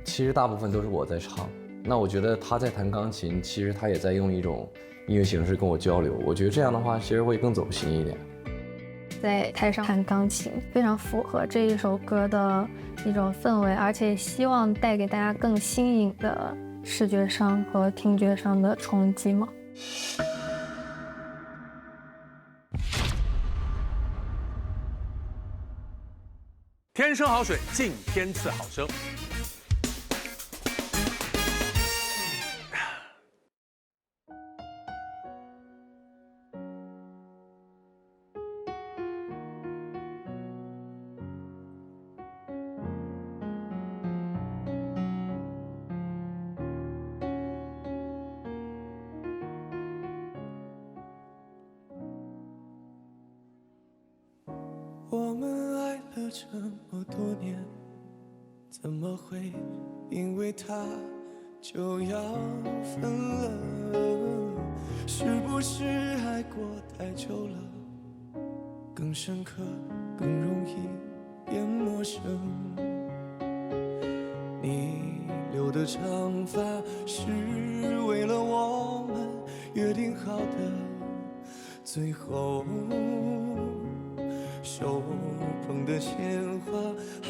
Speaker 14: 其实大部分都是我在唱。那我觉得他在弹钢琴，其实他也在用一种音乐形式跟我交流。我觉得这样的话，其实会更走心一点。
Speaker 18: 在台上弹钢琴，非常符合这一首歌的一种氛围，而且希望带给大家更新颖的视觉上和听觉上的冲击嘛。
Speaker 1: 天生好水，敬天赐好声。
Speaker 5: 我们爱了这么多年，怎么会因为他就要分了？是不是爱过太久了，更深刻，更容易变陌生？你留的长发是为了我们约定好的最后。手捧的鲜花，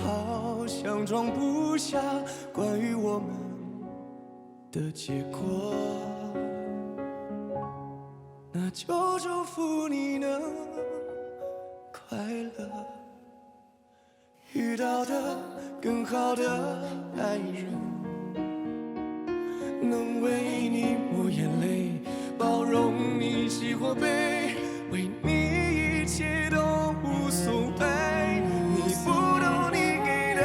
Speaker 5: 好像装不下关于我们的结果。那就祝福你能快乐，遇到的更好的爱人，能为你抹眼泪，包容你喜或悲，为你一切都无所谓，你不懂你给的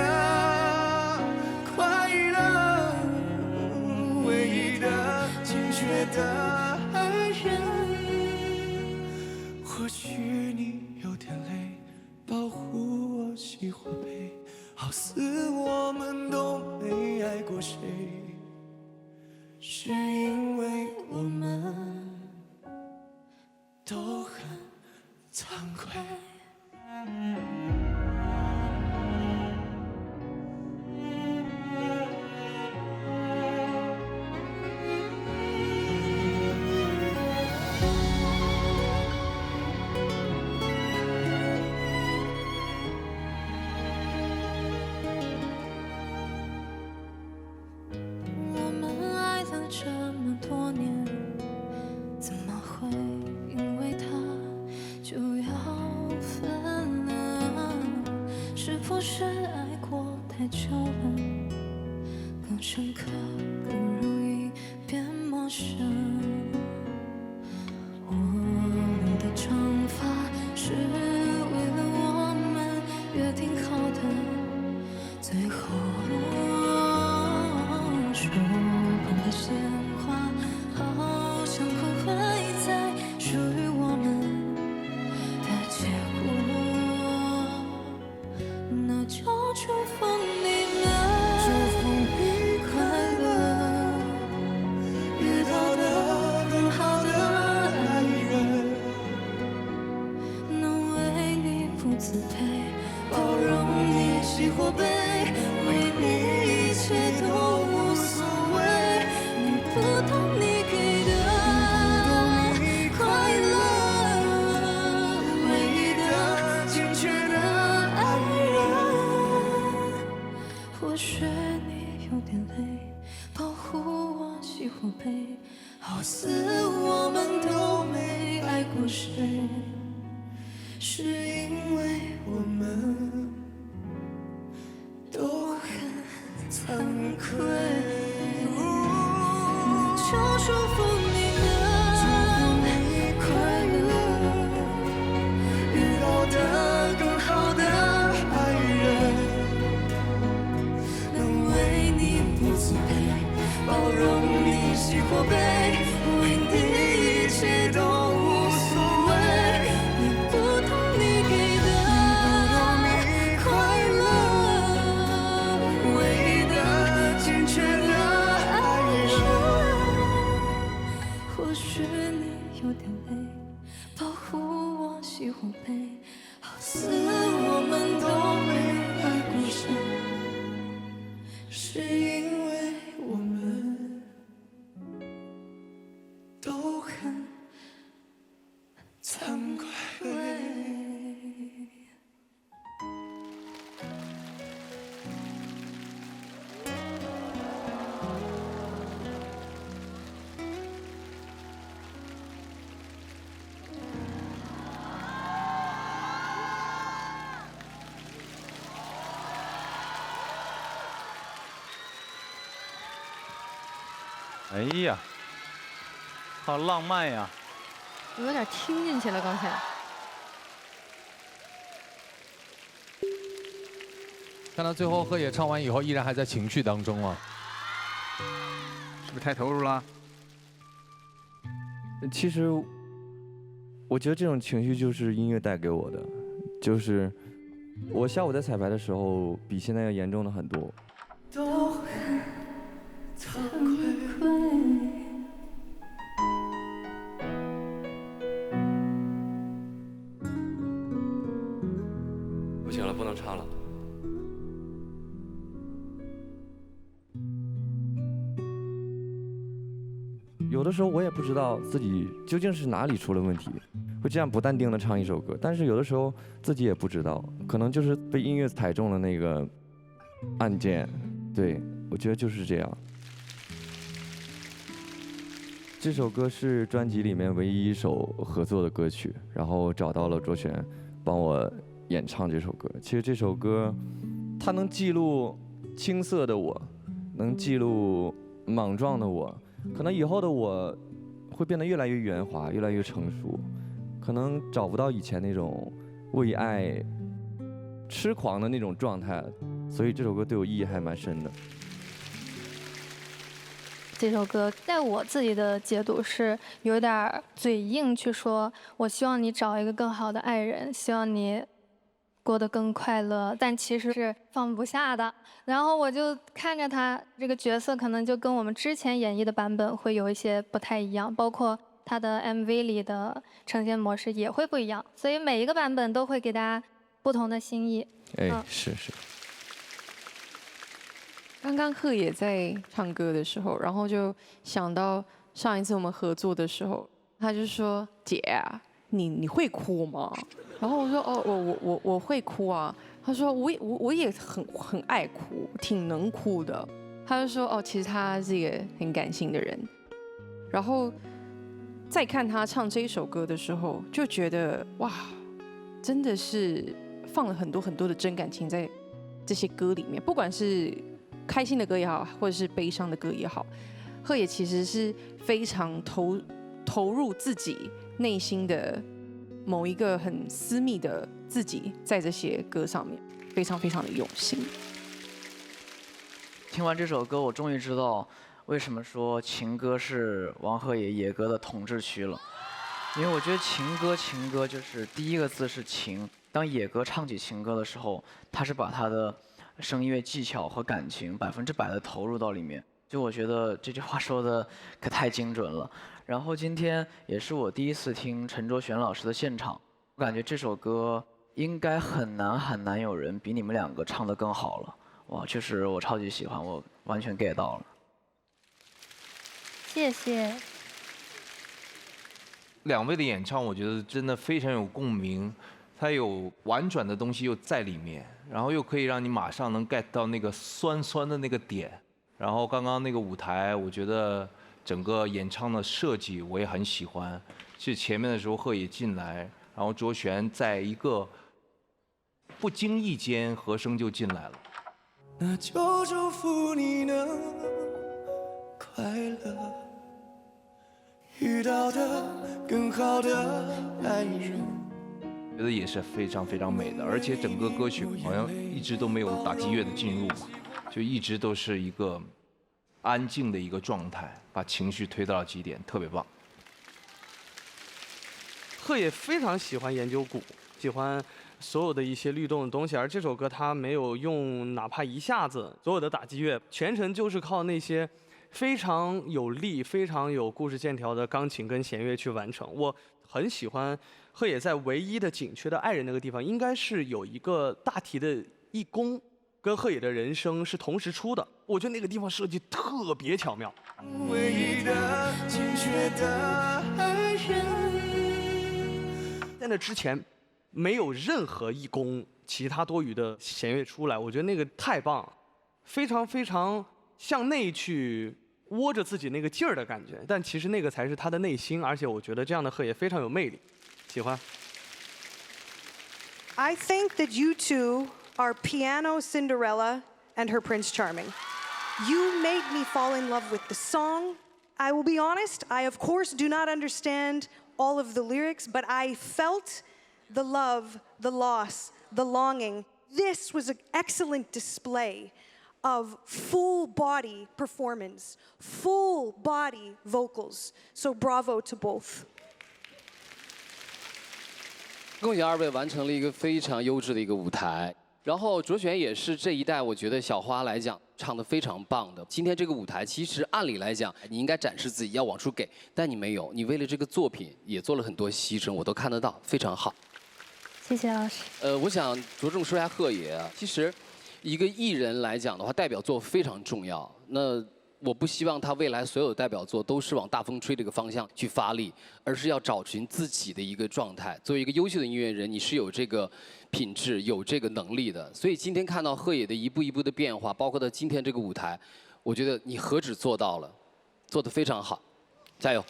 Speaker 5: 快乐，唯一的精确的爱人。或许你有点累，保护我喜或悲，好似我们都没爱过谁，是因为我们都很惭愧。
Speaker 9: 不是爱过太久了，更深刻，更容易变陌生。我的长发是为了我们约定好的，最后说谎的鲜花，好像会坏在属于我们的结果。那就祝福你们，祝福你快乐，遇到的更好的爱人，能为你不自卑，包容你喜或悲，为你一切都无所谓。你不懂你给的快乐，唯一的坚决的爱人。或许你有点累，保护我喜或悲，好似我们都没爱过谁，是因为我们都很惭愧。那就祝福你们快乐，遇到的更好的爱人，能为你不自卑，包容你喜或悲，为你一切都无所谓。你不懂你给的快乐，唯一的坚决的爱人。或许你有点累，保护我喜或悲，好似我们都没爱过谁，是因为我们都很惭愧。
Speaker 12: 哎呀，好浪漫呀！
Speaker 8: 我有点听进去了，刚才。
Speaker 1: 看到最后贺野唱完以后，依然还在情绪当中啊，
Speaker 10: 是不是太投入了？
Speaker 19: 其实，我觉得这种情绪就是音乐带给我的，就是我下午在彩排的时候，比现在要严重的很多。
Speaker 9: 都很惭愧。
Speaker 14: 不行了，不能唱了。
Speaker 19: 有的时候我也不知道自己究竟是哪里出了问题，会这样不淡定的唱一首歌。但是有的时候自己也不知道，可能就是被音乐踩中了那个按键。对，我觉得就是这样。这首歌是专辑里面唯一一首合作的歌曲，然后找到了卓璇帮我演唱这首歌。其实这首歌它能记录青涩的我，能记录莽撞的我，可能以后的我会变得越来越圆滑，越来越成熟，可能找不到以前那种为爱痴狂的那种状态了。所以这首歌对我意义还蛮深的。
Speaker 18: 这首歌在我自己的解读是有点嘴硬，去说我希望你找一个更好的爱人，希望你过得更快乐，但其实是放不下的。然后我就看着他这个角色，可能就跟我们之前演绎的版本会有一些不太一样，包括他的 MV 里的呈现模式也会不一样，所以每一个版本都会给大家不同的新意。
Speaker 19: 是。
Speaker 22: 刚刚贺野在唱歌的时候，然后就想到上一次我们合作的时候，他就说：“姐啊，你会哭吗？”然后我说：“哦，我会哭啊。”他说：“我也很爱哭，挺能哭的。”他就说：“哦，其实他是一个很感性的人。”然后再看他唱这一首歌的时候，就觉得哇，真的是放了很多很多的真感情在这些歌里面，不管是开心的歌也好，或者是悲伤的歌也好，鹤野其实是非常投入自己内心的某一个很私密的自己，在这些歌上面，非常非常的用心。
Speaker 4: 听完这首歌，我终于知道为什么说情歌是王鹤野野歌的统治区了。因为我觉得情歌就是第一个字是情。当野歌唱起情歌的时候，他是把他的声乐技巧和感情100%的投入到里面。就我觉得这句话说的可太精准了。然后今天也是我第一次听陈卓璇老师的现场，我感觉这首歌应该很难有人比你们2个唱得更好了。哇，确实我超级喜欢，我完全 get 到了。
Speaker 18: 谢谢。
Speaker 6: 2位的演唱，我觉得真的非常有共鸣，它有婉转的东西又在里面，然后又可以让你马上能 get 到那个酸的那个点。然后刚刚那个舞台，我觉得整个演唱的设计我也很喜欢。是前面的时候鹤野进来，然后卓璇在一个不经意间和声就进来了。
Speaker 5: 那就祝福你能快乐，遇到的更好的爱人。
Speaker 6: 觉得也是非常美的，而且整个歌曲好像一直都没有打击乐的进入嘛，就一直都是一个安静的一个状态，把情绪推到了极点，特别棒。
Speaker 13: 鹤野非常喜欢研究鼓，喜欢所有的一些律动的东西，而这首歌他没有用哪怕一下子所有的打击乐，全程就是靠那些非常有力、非常有故事线条的钢琴跟弦乐去完成。我很喜欢鹤野在唯一的紧缺的爱人那个地方，应该是有一个大题的一弓跟鹤野的人声是同时出的，我觉得那个地方设计特别巧妙。
Speaker 5: 唯一的紧缺的爱人，
Speaker 13: 在那之前没有任何一弓其他多余的弦乐出来，我觉得那个太棒了，非常向内去窝着自己那个劲儿的感觉，但其实那个才是他的内心，而且我觉得这样的鹤野非常有魅力，喜欢。
Speaker 11: I think that you two are Piano Cinderella and her Prince Charming. You made me fall in love with the song. I will be honest, I of course do not understand all of the lyrics, but I felt the love, the loss, the longing. This was an excellent display of full body performance, full body vocals. So bravo to both.
Speaker 20: 恭喜2位完成了一个非常优质的一个舞台。然后卓璇也是这一代，我觉得小花来讲唱得非常棒的。今天这个舞台，其实按理来讲，你应该展示自己，要往出给，但你没有，你为了这个作品也做了很多牺牲，我都看得到，非常好。
Speaker 18: 谢谢老师。
Speaker 20: 我想着重说一下鹤野。其实，一个艺人来讲的话，代表作非常重要。那我不希望他未来所有的代表作都是往大风吹这个方向去发力，而是要找寻自己的一个状态。作为一个优秀的音乐人，你是有这个品质、有这个能力的。所以今天看到鹤野的一步一步的变化，包括到今天这个舞台，我觉得你何止做到了，做得非常好，加油！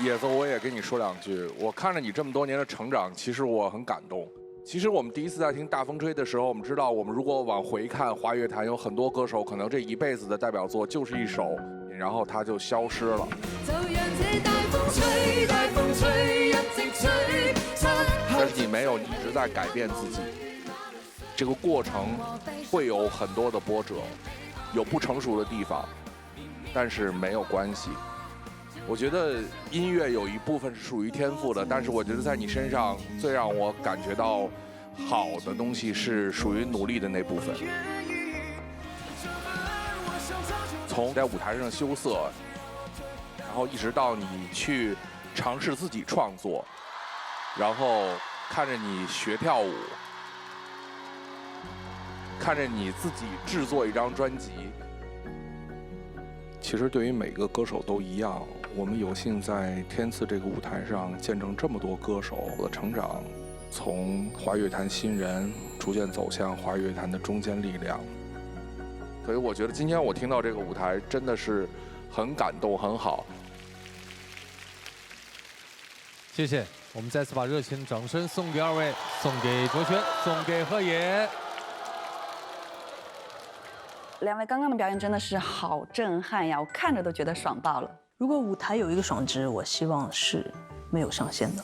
Speaker 21: 野子，我也跟你说2句。我看着你这么多年的成长，其实我很感动。其实我们第一次在听《大风吹》的时候，我们知道，我们如果往回看华乐坛，有很多歌手可能这一辈子的代表作就是一首，然后他就消失了。但是你没有，你一直在改变自己。这个过程会有很多的波折，有不成熟的地方，但是没有关系。我觉得音乐有一部分是属于天赋的，但是我觉得在你身上最让我感觉到好的东西是属于努力的那部分。从在舞台上羞涩，然后一直到你去尝试自己创作，然后看着你学跳舞，看着你自己制作一张专辑。其实对于每个歌手都一样，我们有幸在天赐这个舞台上见证这么多歌手的成长，从华乐坛新人逐渐走向华乐坛的中坚力量。所以我觉得今天我听到这个舞台真的是很感动，很好。
Speaker 24: 谢谢。
Speaker 1: 我们再次把热情的掌声送给2位，送给卓璇，送给贺野。
Speaker 2: 2位刚刚的表演真的是好震撼呀，我看着都觉得爽爆了。
Speaker 17: 如果舞台有一个爽值，我希望是没有上限的。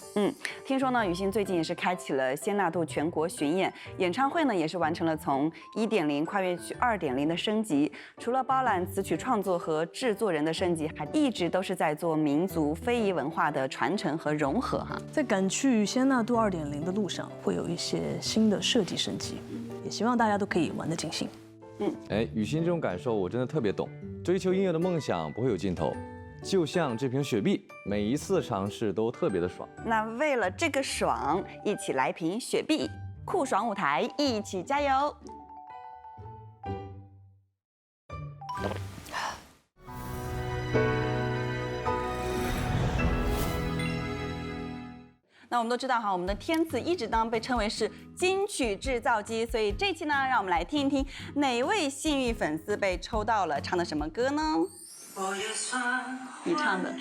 Speaker 2: 听说呢，雨欣最近也是开启了仙纳度全国巡演，演唱会呢也是完成了从1.0跨越去2.0的升级。除了包揽词曲创作和制作人的升级，还一直都是在做民族非遗文化的传承和融合哈。
Speaker 17: 在赶去仙纳度2.0的路上，会有一些新的设计升级，也希望大家都可以玩得尽兴。
Speaker 19: 雨欣这种感受我真的特别懂，追求音乐的梦想不会有尽头。就像这瓶雪碧，每一次尝试都特别的爽。
Speaker 2: 那为了这个爽，一起来瓶雪碧，酷爽舞台，一起加油！那我们都知道哈，我们的天赐一直被称为是金曲制造机，所以这期呢，让我们来听一听哪位幸运粉丝被抽到了，唱的什么歌呢？你唱的。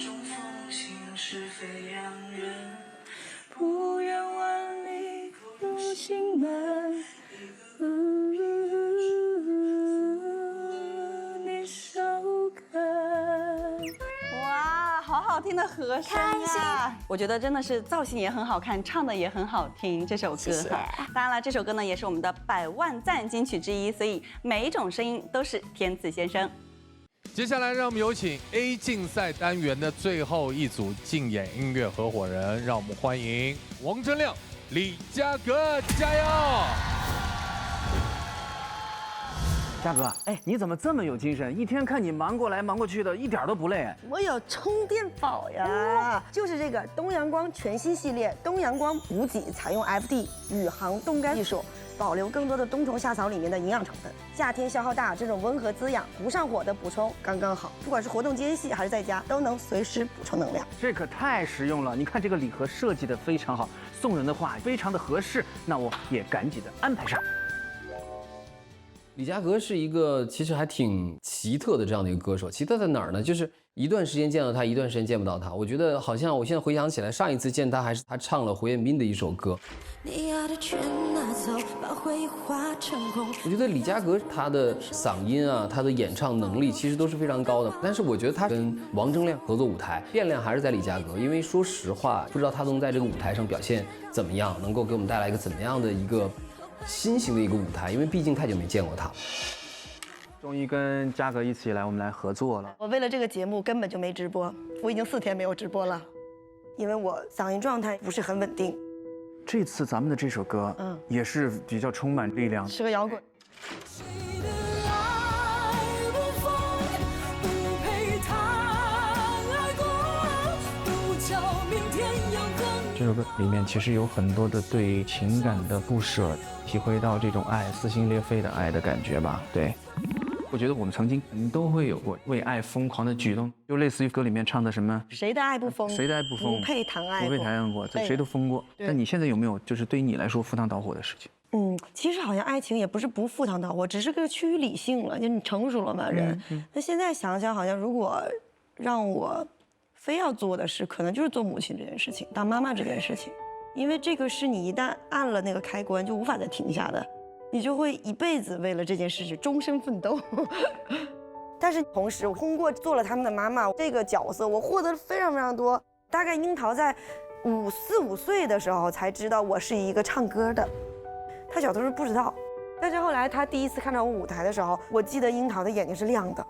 Speaker 2: 不愿万里入心门，你手感。哇，好好听的和声啊！我觉得真的是造型也很好看，唱的也很好听。这首歌，谢谢。当然了，这首歌呢也是我们的100万赞金曲之一，所以每一种声音都是天赐先生。
Speaker 1: 接下来，让我们有请 A 竞赛单元的最后一组竞演音乐合伙人，让我们欢迎王铮亮、李佳格，加油！
Speaker 3: 佳哥，哎，你怎么这么有精神？一天看你忙过来忙过去的，一点都不累。
Speaker 15: 我有充电宝呀，就是这个东阳光全新系列，东阳光补给采用 FD 宇航冻干技术。保留更多的冬虫夏草里面的营养成分，夏天消耗大，这种温和滋养不上火的补充刚刚好。不管是活动间隙还是在家，都能随时补充能量。
Speaker 3: 这可太实用了！你看这个礼盒设计的非常好，送人的话非常的合适，那我也赶紧的安排上。
Speaker 23: 李佳格是一个其实还挺奇特的这样的一个歌手，奇特在哪儿呢？就是一段时间见到他，一段时间见不到他。我觉得好像我现在回想起来，上一次见他还是他唱了胡彦斌的一首歌。
Speaker 5: 你要的全拿走，把回忆化成空。
Speaker 23: 我觉得李佳格他的嗓音啊，他的演唱能力其实都是非常高的。但是我觉得他跟王铮亮合作舞台，变量还是在李佳格，因为说实话，不知道他能在这个舞台上表现怎么样，能够给我们带来一个怎么样的一个新型的一个舞台，因为毕竟太久没见过他。
Speaker 3: 终于跟佳格一起来，我们来合作了。
Speaker 15: 我为了这个节目根本就没直播，我已经4天没有直播了，因为我嗓音状态不是很稳定。
Speaker 3: 这次咱们的这首歌，也是比较充满力量，
Speaker 15: 是个摇滚。
Speaker 16: 这首歌里面其实有很多的对情感的不舍，体会到这种爱撕心裂肺的爱的感觉吧。对，
Speaker 3: 我觉得我们曾经都会有过为爱疯狂的举动，就类似于歌里面唱的什么
Speaker 15: 谁的爱不疯，
Speaker 3: 谁的爱不疯，
Speaker 15: 不配谈爱过，
Speaker 3: 不配谈爱过，这谁都疯过。那你现在有没有就是对于你来说赴汤蹈火的事情？
Speaker 15: 其实好像爱情也不是不赴汤蹈火，只是个趋于理性了，就你成熟了嘛人。那现在想想，好像如果让我非要做的事，可能就是做母亲这件事情，当妈妈这件事情，因为这个是你一旦按了那个开关，就无法再停下的，你就会一辈子为了这件事去终身奋斗。但是同时，我通过做了他们的妈妈这个角色，我获得了非常非常多。大概樱桃在4、5岁的时候才知道我是一个唱歌的，他小的时候不知道。但是后来他第一次看到我舞台的时候，我记得樱桃的眼睛是亮的。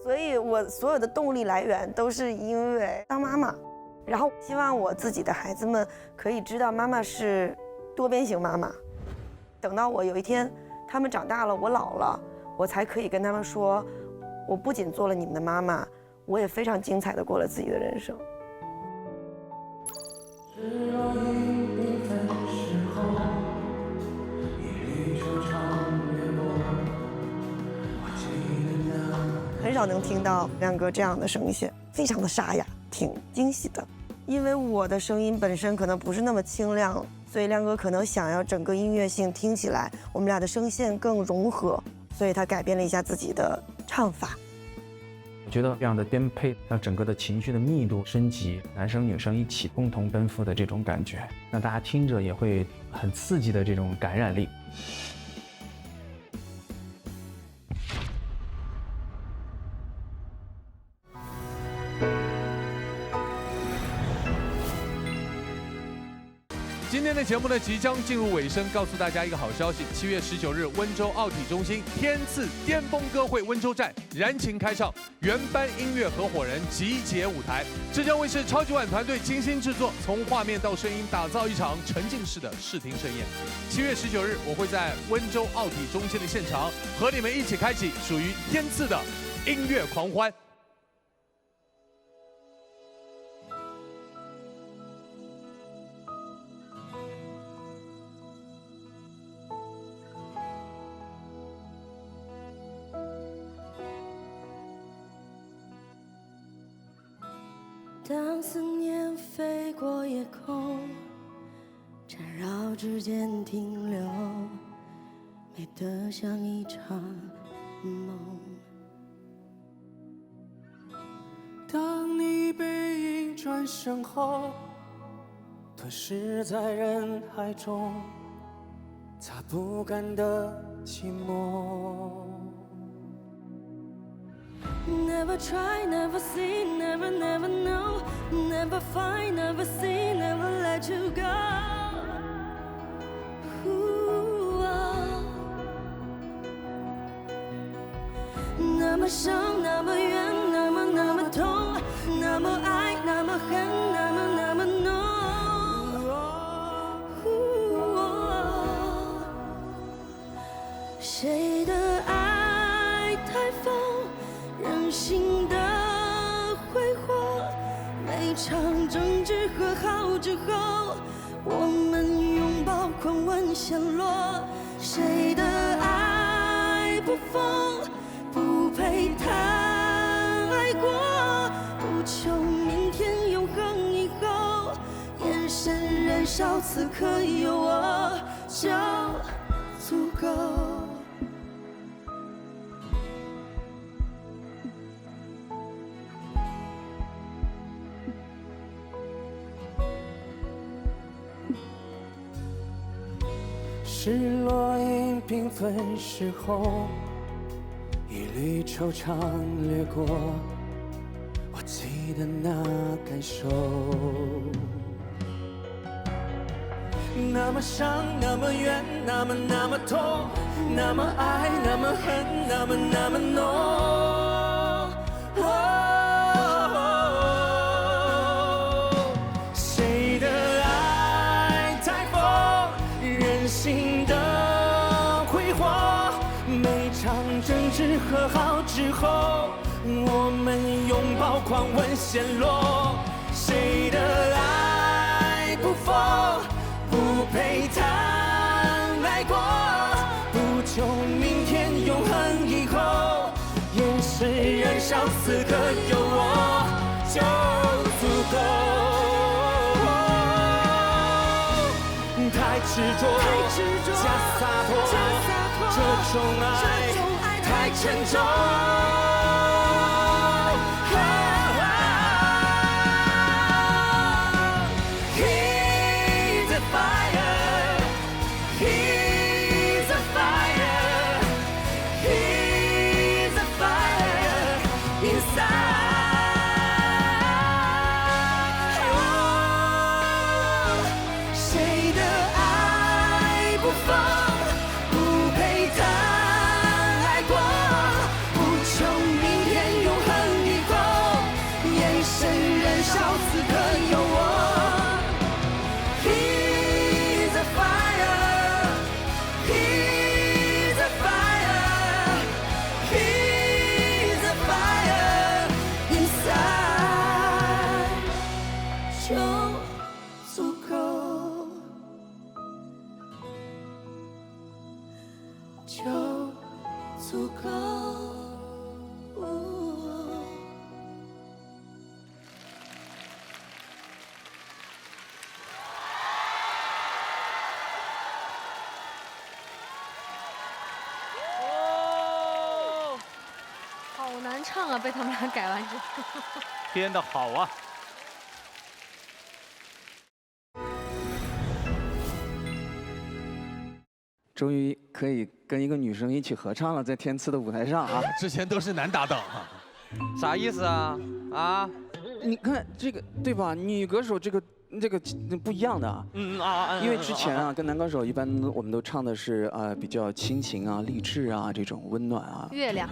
Speaker 15: 所以我所有的动力来源都是因为当妈妈，然后希望我自己的孩子们可以知道妈妈是多边形妈妈。等到我有一天他们长大了，我老了，我才可以跟他们说，我不仅做了你们的妈妈，我也非常精彩的过了自己的人生。很少能听到亮哥这样的声线，非常的沙哑，挺惊喜的。因为我的声音本身可能不是那么清亮，所以亮哥可能想要整个音乐性听起来我们俩的声线更融合，所以他改变了一下自己的唱法。
Speaker 16: 我觉得这样的颠沛让整个的情绪的密度升级，男生女生一起共同奔赴的这种感觉，让大家听着也会很刺激的这种感染力。
Speaker 1: 今天的节目呢即将进入尾声，告诉大家一个好消息：7月19日，温州奥体中心天赐巅峰歌会温州站燃情开唱，原班音乐合伙人集结舞台，浙江卫视超级碗团队精心制作，从画面到声音打造一场沉浸式的视听盛宴。7月19日，我会在温州奥体中心的现场和你们一起开启属于天赐的音乐狂欢。
Speaker 15: 当思念飞过夜空，缠绕指尖停留，美得像一场梦。
Speaker 5: 当你背影转身后，吞噬在人海中，擦不干的寂寞。
Speaker 15: Never try, never see, never know, never find, never see, never let you go. Ooh, oh. 那么伤，那么远，那么痛，那么爱，那么恨，那么浓。Ooh, oh. 谁的爱太疯？任性的挥霍，每场争执和好之后，我们拥抱狂吻陷落。谁的爱不疯，不配谈爱过，不求明天永恒以后，眼神燃烧，此刻有我就足够。
Speaker 5: 失落因缤纷时候，一缕惆怅掠过，我记得那感受。那么伤，那么远，那么痛，那么爱，那么恨，那么浓。谁的爱太疯，任性的挥霍，每场争执和好之后，我们拥抱狂吻陷落。谁的爱不疯，不配谈爱过，不求明天永恒以后，眼神燃烧，此刻有我就足够。太执着，假洒脱，这种爱太沉重。He's a fire, he's a fire, he's a fire inside. 谁的爱不疯，不配谈爱过，不求明天永恒以后，眼神燃烧，此刻有我。He's a fire, he's a fire, he's a fire inside， 就足够，就足够。
Speaker 17: 好难
Speaker 18: 唱啊，被他们俩改完之后。
Speaker 3: 编得好啊！终于可以跟一个女生一起合唱了，在天赐的舞台上啊！
Speaker 1: 之前都是男搭档啊，
Speaker 3: 啥意思啊？啊？你看这个对吧？女歌手这个不一样的啊。因为之前啊，跟男歌手一般我们都唱的是比较亲情啊、励志啊这种温暖啊。
Speaker 18: 月亮。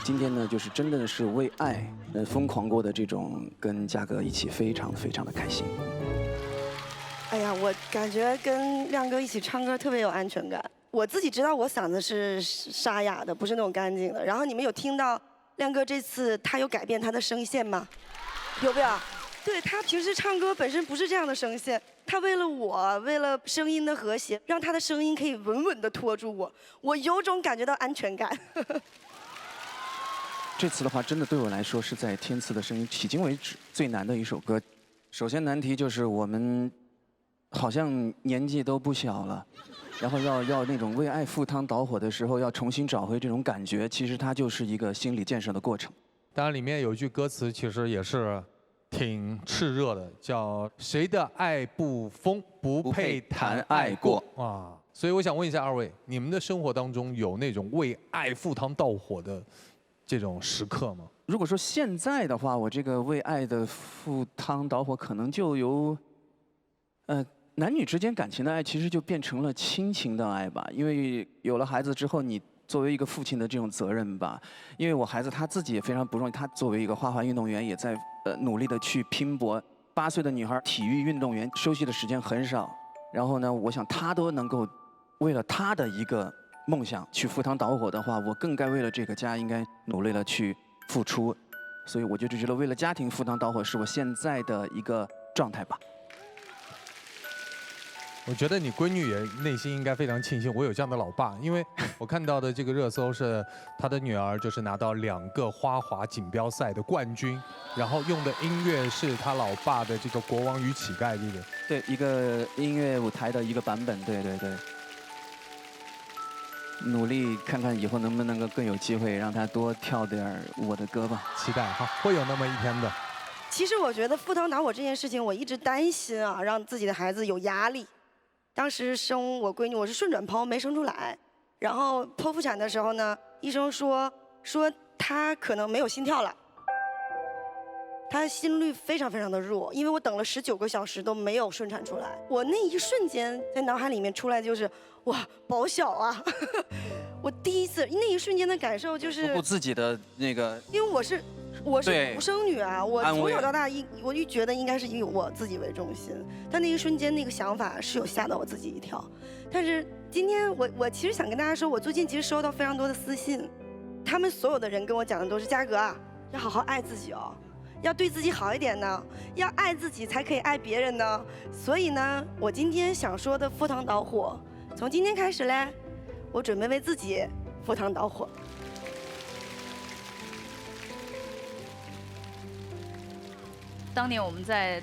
Speaker 3: 今天呢，就是真的是为爱疯狂过的这种，跟嘉哥一起非常非常的开心。
Speaker 15: 哎呀，我感觉跟亮哥一起唱歌特别有安全感。我自己知道我嗓子是沙哑的，不是那种干净的。然后你们有听到亮哥这次他有改变他的声线吗？有没有？对，他平时唱歌本身不是这样的声线，他为了我，为了声音的和谐，让他的声音可以稳稳地拖住我，我有种感觉到安全感。
Speaker 3: 这次的话，真的对我来说是在天赐的声音迄今为止最难的一首歌。首先难题就是我们好像年纪都不小了，然后要那种为爱赴汤蹈火的时候，要重新找回这种感觉，其实它就是一个心理建设的过程。
Speaker 1: 当然里面有一句歌词其实也是挺炽热的，叫“谁的爱不疯，不配谈爱过”啊。所以我想问一下二位，你们的生活当中有那种为爱赴汤蹈火的这种时刻吗？
Speaker 3: 如果说现在的话，我这个为爱的赴汤蹈火，可能就由男女之间感情的爱，其实就变成了亲情的爱吧。因为有了孩子之后，你作为一个父亲的这种责任吧。因为我孩子他自己也非常不容易，他作为一个花滑运动员，也在努力的去拼搏。8岁的女孩，体育运动员休息的时间很少。然后呢，我想她都能够为了她的一个梦想去赴汤蹈火的话，我更该为了这个家应该努力的去付出。所以我就觉得为了家庭赴汤蹈火是我现在的一个状态吧。
Speaker 1: 我觉得你闺女也内心应该非常庆幸我有这样的老爸，因为我看到的这个热搜是她的女儿就是拿到2个花滑锦标赛的冠军，然后用的音乐是她老爸的这个《国王与乞丐》，对不对？
Speaker 3: 对，一个音乐舞台的一个版本，对对对。努力看看以后能不能够更有机会让她多跳点我的歌吧，
Speaker 1: 期待哈，会有那么一天的。
Speaker 15: 其实我觉得赴汤蹈火这件事情，我一直担心啊，让自己的孩子有压力。当时生我闺女，我是顺转剖没生出来，然后剖腹产的时候呢，医生说她可能没有心跳了，她心率非常非常的弱，因为我等了19个小时都没有顺产出来。我那一瞬间在脑海里面出来就是哇，保小啊！我第一次那一瞬间的感受就是
Speaker 3: 不顾自己的那个，
Speaker 15: 因为我是独生女啊，我从小到大我就觉得应该是以我自己为中心，但那一瞬间那个想法是有吓到我自己一跳。但是今天我其实想跟大家说，我最近其实收到非常多的私信，他们所有的人跟我讲的都是嘉哥啊，要好好爱自己哦，要对自己好一点呢，要爱自己才可以爱别人呢。所以呢，我今天想说的赴汤蹈火，从今天开始嘞，我准备为自己赴汤蹈火。
Speaker 9: 当年我们在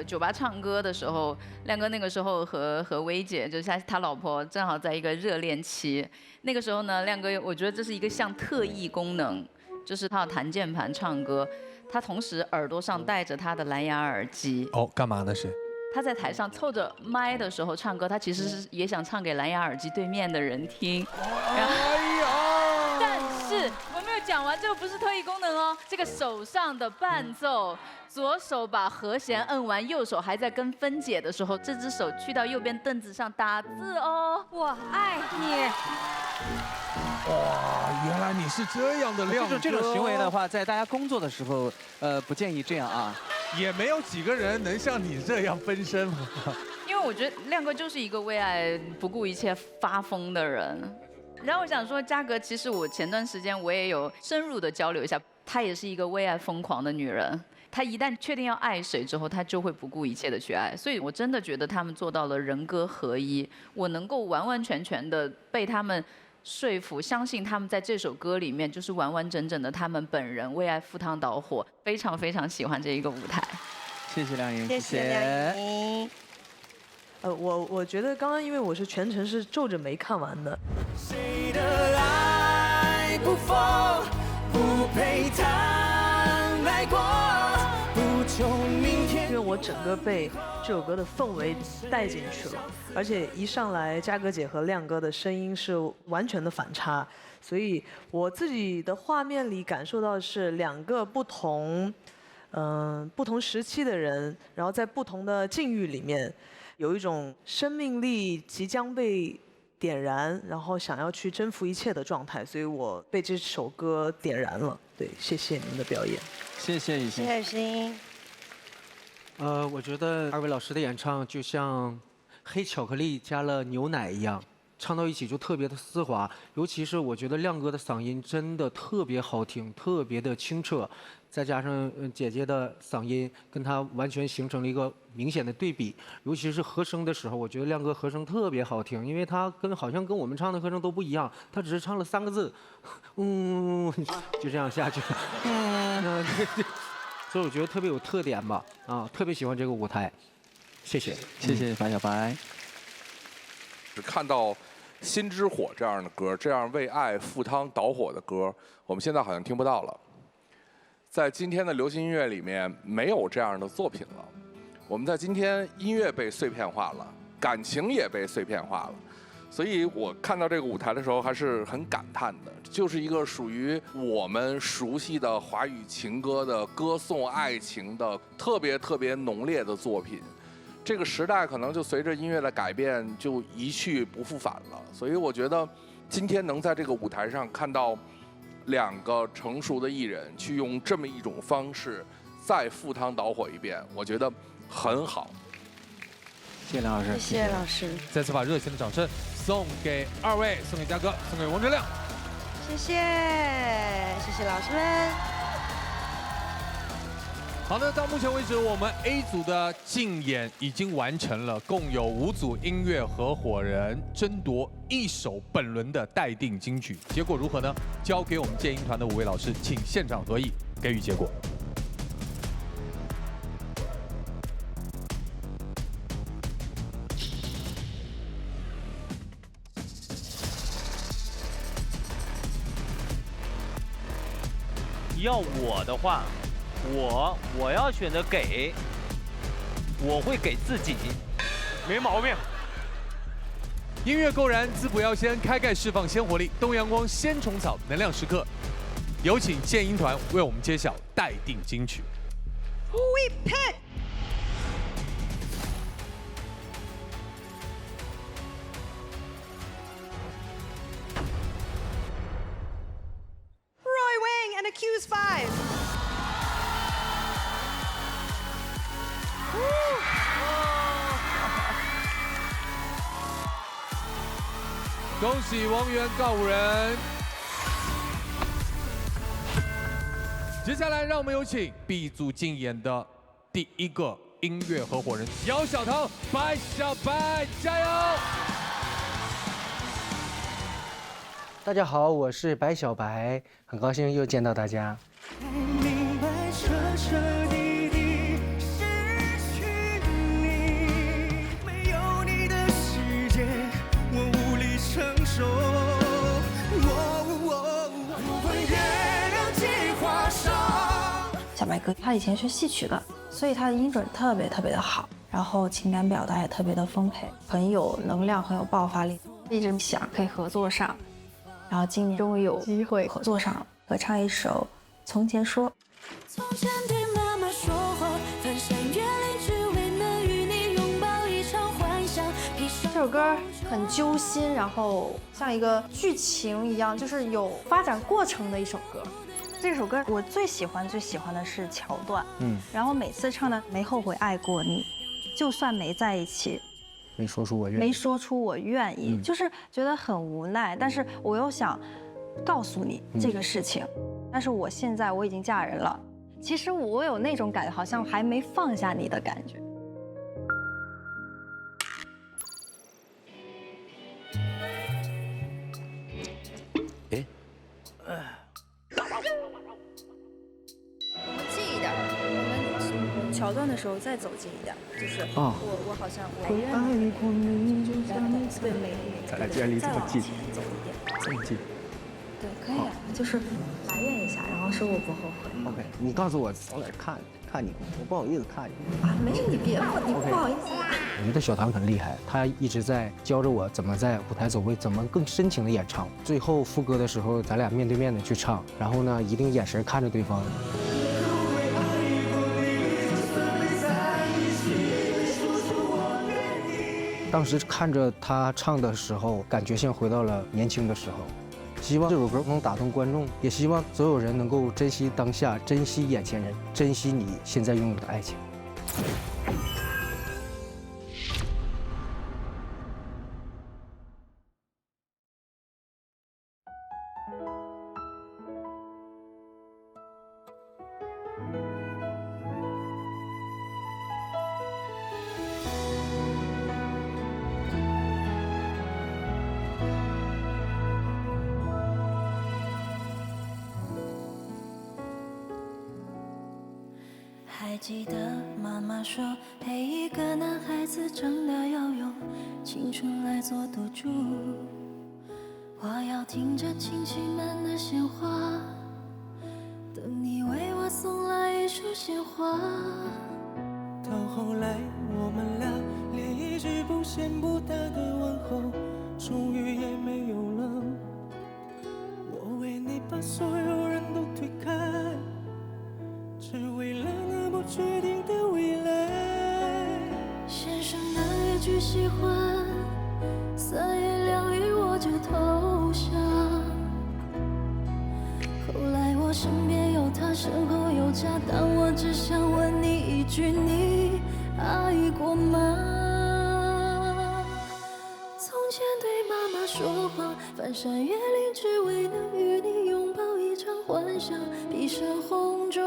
Speaker 9: 酒吧唱歌的时候，亮哥那个时候和薇姐就是他老婆正好在一个热恋期。那个时候呢，亮哥我觉得这是一个像特异功能，就是他要弹键盘唱歌，他同时耳朵上戴着他的蓝牙耳机。
Speaker 1: 哦，干嘛呢是？
Speaker 9: 他在台上凑着麦的时候唱歌，他其实是也想唱给蓝牙耳机对面的人听。但是我没有讲完，这个不是特异功能哦。这个手上的伴奏，左手把和弦摁完，右手还在跟分解的时候，这只手去到右边凳子上打字哦。我爱你。
Speaker 1: 哇，原来你是这样的亮哥。
Speaker 3: 这种行为的话，在大家工作的时候，不建议这样啊。
Speaker 1: 也没有几个人能像你这样分身。
Speaker 9: 因为我觉得亮哥就是一个为爱不顾一切发疯的人。然后我想说，嘉哥，其实我前段时间我也有深入的交流一下，她也是一个为爱疯狂的女人。她一旦确定要爱谁之后，她就会不顾一切的去爱。所以我真的觉得他们做到了人歌合一，我能够完完全全的被他们说服，相信他们在这首歌里面就是完完整整的他们本人为爱赴汤蹈火，非常非常喜欢这一个舞台。
Speaker 3: 谢谢亮颖，
Speaker 15: 谢谢亮颖。
Speaker 17: 我觉得刚刚因为我是全程是皱着眉看完的。
Speaker 5: 谁的爱不疯，不不配谈爱过，不求明天。
Speaker 17: 因为我整个被这首歌的氛围带进去了，而且一上来嘉哥姐和亮哥的声音是完全的反差，所以我自己的画面里感受到的是两个不同时期的人，然后在不同的境遇里面，有一种生命力即将被点燃，然后想要去征服一切的状态，所以我被这首歌点燃了。对，谢谢你们的表演。
Speaker 3: 谢谢雨欣。
Speaker 15: 谢谢雨欣。
Speaker 10: 我觉得二位老师的演唱就像黑巧克力加了牛奶一样，唱到一起就特别的丝滑。尤其是我觉得亮哥的嗓音真的特别好听，特别的清澈，再加上姐姐的嗓音跟他完全形成了一个明显的对比。尤其是和声的时候，我觉得亮哥和声特别好听，因为他好像跟我们唱的和声都不一样，他只是唱了3个字，就这样下去了。所以我觉得特别有特点吧，特别喜欢这个舞台，谢谢，
Speaker 3: 谢谢白小白。
Speaker 21: 只看到《心之火》这样的歌，这样为爱赴汤蹈火的歌，我们现在好像听不到了。在今天的流行音乐里面，没有这样的作品了。我们在今天音乐被碎片化了，感情也被碎片化了。所以我看到这个舞台的时候还是很感叹的，就是一个属于我们熟悉的华语情歌的歌颂爱情的特别特别浓烈的作品。这个时代可能就随着音乐的改变就一去不复返了。所以我觉得今天能在这个舞台上看到2个成熟的艺人去用这么一种方式再赴汤蹈火一遍，我觉得很好。
Speaker 3: 谢谢梁老师，
Speaker 15: 谢谢老师。
Speaker 1: 再次把热情的掌声送给2位，送给嘉哥，送给王铮亮。
Speaker 15: 谢谢，谢谢老师们。
Speaker 1: 好的，到目前为止，我们 A 组的竞演已经完成了，共有5组音乐合伙人争夺1首本轮的待定金曲，结果如何呢？交给我们剑音团的5位老师，请现场合议给予结果。
Speaker 7: 要我的话，我要选择给，我会给自己，
Speaker 13: 没毛病。
Speaker 1: 音乐购燃，滋补药仙，开盖释放鲜活力，东阳光鲜虫草能量时刻。有请剑音团为我们揭晓待定金曲。
Speaker 11: We pick Roy Wang and Accused 5.
Speaker 1: 恭喜王源告五人。接下来，让我们有请 B 组竞演的第1个音乐合伙人姚小棠、白小白，加油！
Speaker 8: 大家好，我是白小白，很高兴又见到大家。
Speaker 5: 明白彻彻底底失去你，没有你的世界我无力承受。月亮计划上，
Speaker 12: 小白哥他以前学戏曲的，所以他的音准特别特别的好，然后情感表达也特别的丰沛，很有能量，很有爆发力，一直想可以合作上。然后今年终于有机会合作上了，合唱一首《从前说》。
Speaker 9: 从前对妈妈说话，翻山越岭只为能与你拥抱一场幻想。
Speaker 18: 这首歌很揪心，然后像一个剧情一样，就是有发展过程的一首歌。
Speaker 12: 这首歌我最喜欢的是桥段，然后每次唱的没后悔爱过你，就算没在一起。
Speaker 8: 没说出我愿意，
Speaker 12: 没说出我愿意，就是觉得很无奈，但是我又想告诉你这个事情，但是我现在我已经嫁人了，其实我有那种感觉，好像还没放下你的感觉。近一点，我们桥段的时候再走近一点，就是我好像我愿意对每
Speaker 3: 咱俩竟然离这么近，
Speaker 12: 走一点，
Speaker 3: 这么近。
Speaker 12: 对，可以啊，就是埋怨一下，然后事后不后悔。
Speaker 8: OK， 你告诉我从哪儿看你，我不好意思看你。
Speaker 12: 啊，没事，你别你不好意思。
Speaker 8: 我觉得小唐很厉害，他一直在教着我怎么在舞台走位，怎么更深情的演唱。最后副歌的时候，咱俩面对面的去唱，然后呢，一定眼神看着对方。当时看着他唱的时候，感觉像回到了年轻的时候。希望这首歌能打动观众，也希望所有人能够珍惜当下，珍惜眼前人，珍惜你现在拥有的爱情。
Speaker 9: 还记得妈妈说，陪一个男孩子长大要用青春来做赌注。我要听着亲戚们的闲话，等你为我送来一束鲜花。
Speaker 5: 到后来，我们俩连一句不咸不淡的问候，终于也没有了。我为你把所有人都推开，只为了那不确定的未来。
Speaker 9: 先生的一句喜欢，3言2语我就投降。后来我身边有他，身后有家，但我只想问你一句：你爱过吗？从前对妈妈说谎，翻山越岭，只为能与你拥抱一场幻想，披上红妆。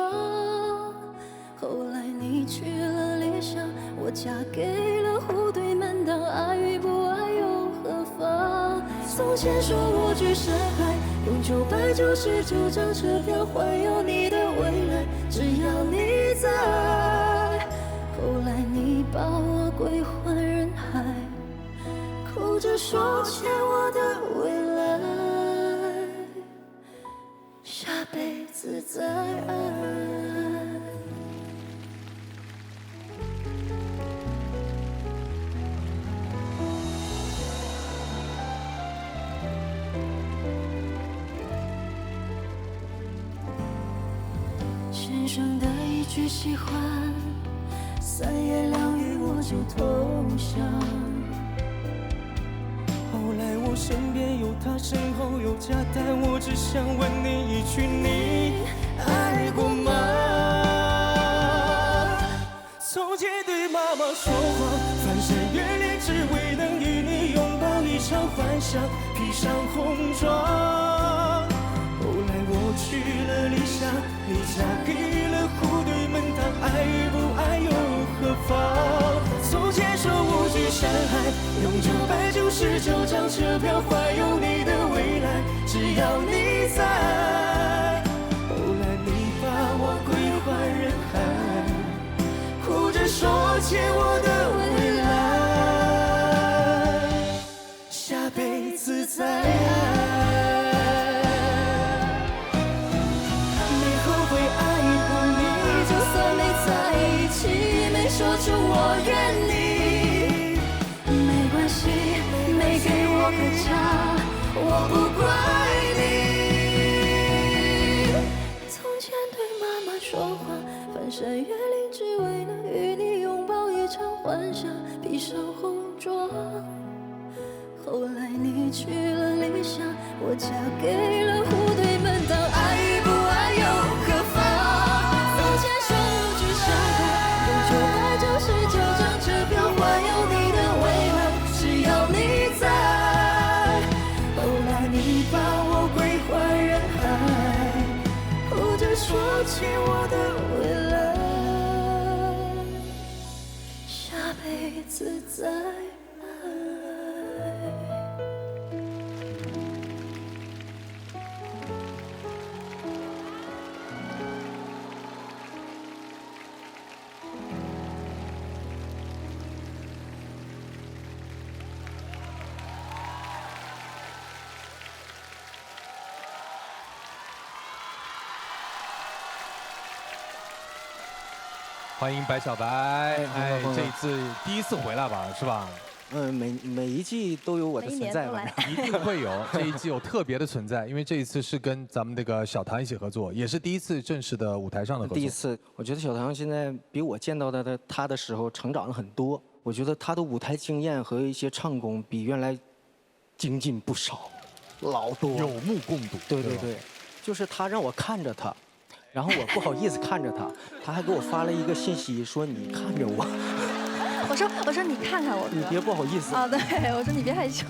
Speaker 9: 后来你去了理想，我嫁给了户对门当，爱与不爱又何妨？从前说我去山海，用999张车票环游你的未来，只要你在。后来你把我归还人海，哭着说欠我的未来，下辈子再爱。先生的一句喜欢，3言2语我就投降。
Speaker 5: 后来我身边有他，身后有家，但我只想问你一句：你爱过吗？从前对妈妈说谎，翻山越岭，只为能与你拥抱一场幻想，披上红妆。后来我去了理想，你嫁给了户对门当，爱与不爱又何妨？从前说无惧山海，用999张车票环游你的未来，只要你在。后来你把我归还人海，哭着说欠我的未来，下辈子再爱。
Speaker 9: 说出我愿你，没关系，没给我个家，我不怪你。从前对妈妈说谎，翻山越岭，只为能与你拥抱一场幻想，披上红妆。后来你去了理想，我嫁给了户对门当，爱与不爱又何妨？从前说无惧山海，用999张车票环游你的未来，只要你在。后来你把我归还人海，哭着说欠我的未来，下辈子再爱。
Speaker 4: 欢迎白小白。哎，这一次第一次回来吧，是吧？
Speaker 8: 每一季都有我的存在吧？
Speaker 4: 一定会有，这一季有特别的存在，因为这一次是跟咱们那个小唐一起合作，也是第一次正式的舞台上的合作。
Speaker 8: 第一次，我觉得小唐现在比我见到他的时候成长了很多。我觉得他的舞台经验和一些唱功比原来精进不少，老多。
Speaker 4: 有目共睹。
Speaker 8: 对，就是他让我看着他，然后我不好意思看着他，他还给我发了一个信息说你看着我。
Speaker 12: 我说你看看我，
Speaker 8: 你别不好意思
Speaker 12: 啊。对，我说你别害羞。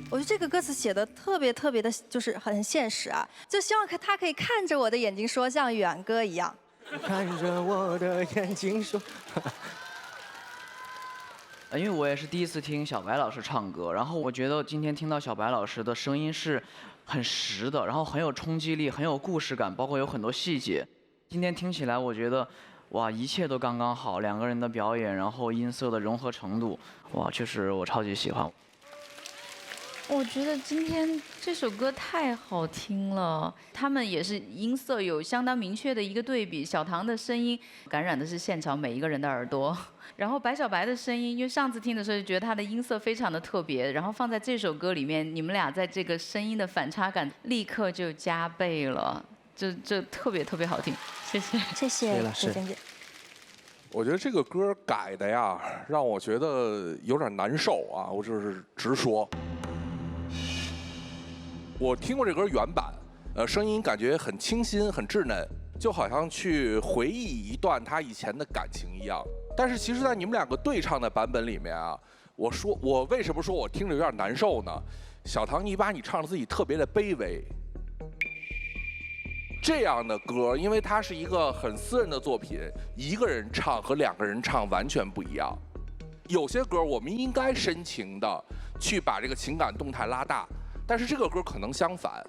Speaker 12: 我觉得这个歌词写的特别的，就是很现实啊，就希望他可以看着我的眼睛说，像远哥一样。
Speaker 8: 看着我的眼睛说。
Speaker 14: 因为我也是第一次听小白老师唱歌，然后我觉得今天听到小白老师的声音是很实的，然后很有冲击力，很有故事感，包括有很多细节。今天听起来，我觉得。哇，一切都刚刚好，两个人的表演，然后音色的融合程度，哇，确实我超级喜欢。
Speaker 9: 我觉得今天这首歌太好听了，他们也是音色有相当明确的一个对比。小唐的声音感染的是现场每一个人的耳朵，然后白小白的声音，因为上次听的时候就觉得他的音色非常的特别，然后放在这首歌里面，你们俩在这个声音的反差感立刻就加倍了。这特别好听，谢谢
Speaker 12: 水娟姐。
Speaker 21: 我觉得这个歌改的呀，让我觉得有点难受啊，我就是直说。我听过这歌原版，声音感觉很清新、很稚嫩，就好像去回忆一段他以前的感情一样。但是其实，在你们两个对唱的版本里面啊，我为什么说我听着有点难受呢？小唐，你把你唱的自己特别的卑微。这样的歌，因为它是一个很私人的作品，一个人唱和两个人唱完全不一样。有些歌我们应该深情的去把这个情感动态拉大，但是这个歌可能相反。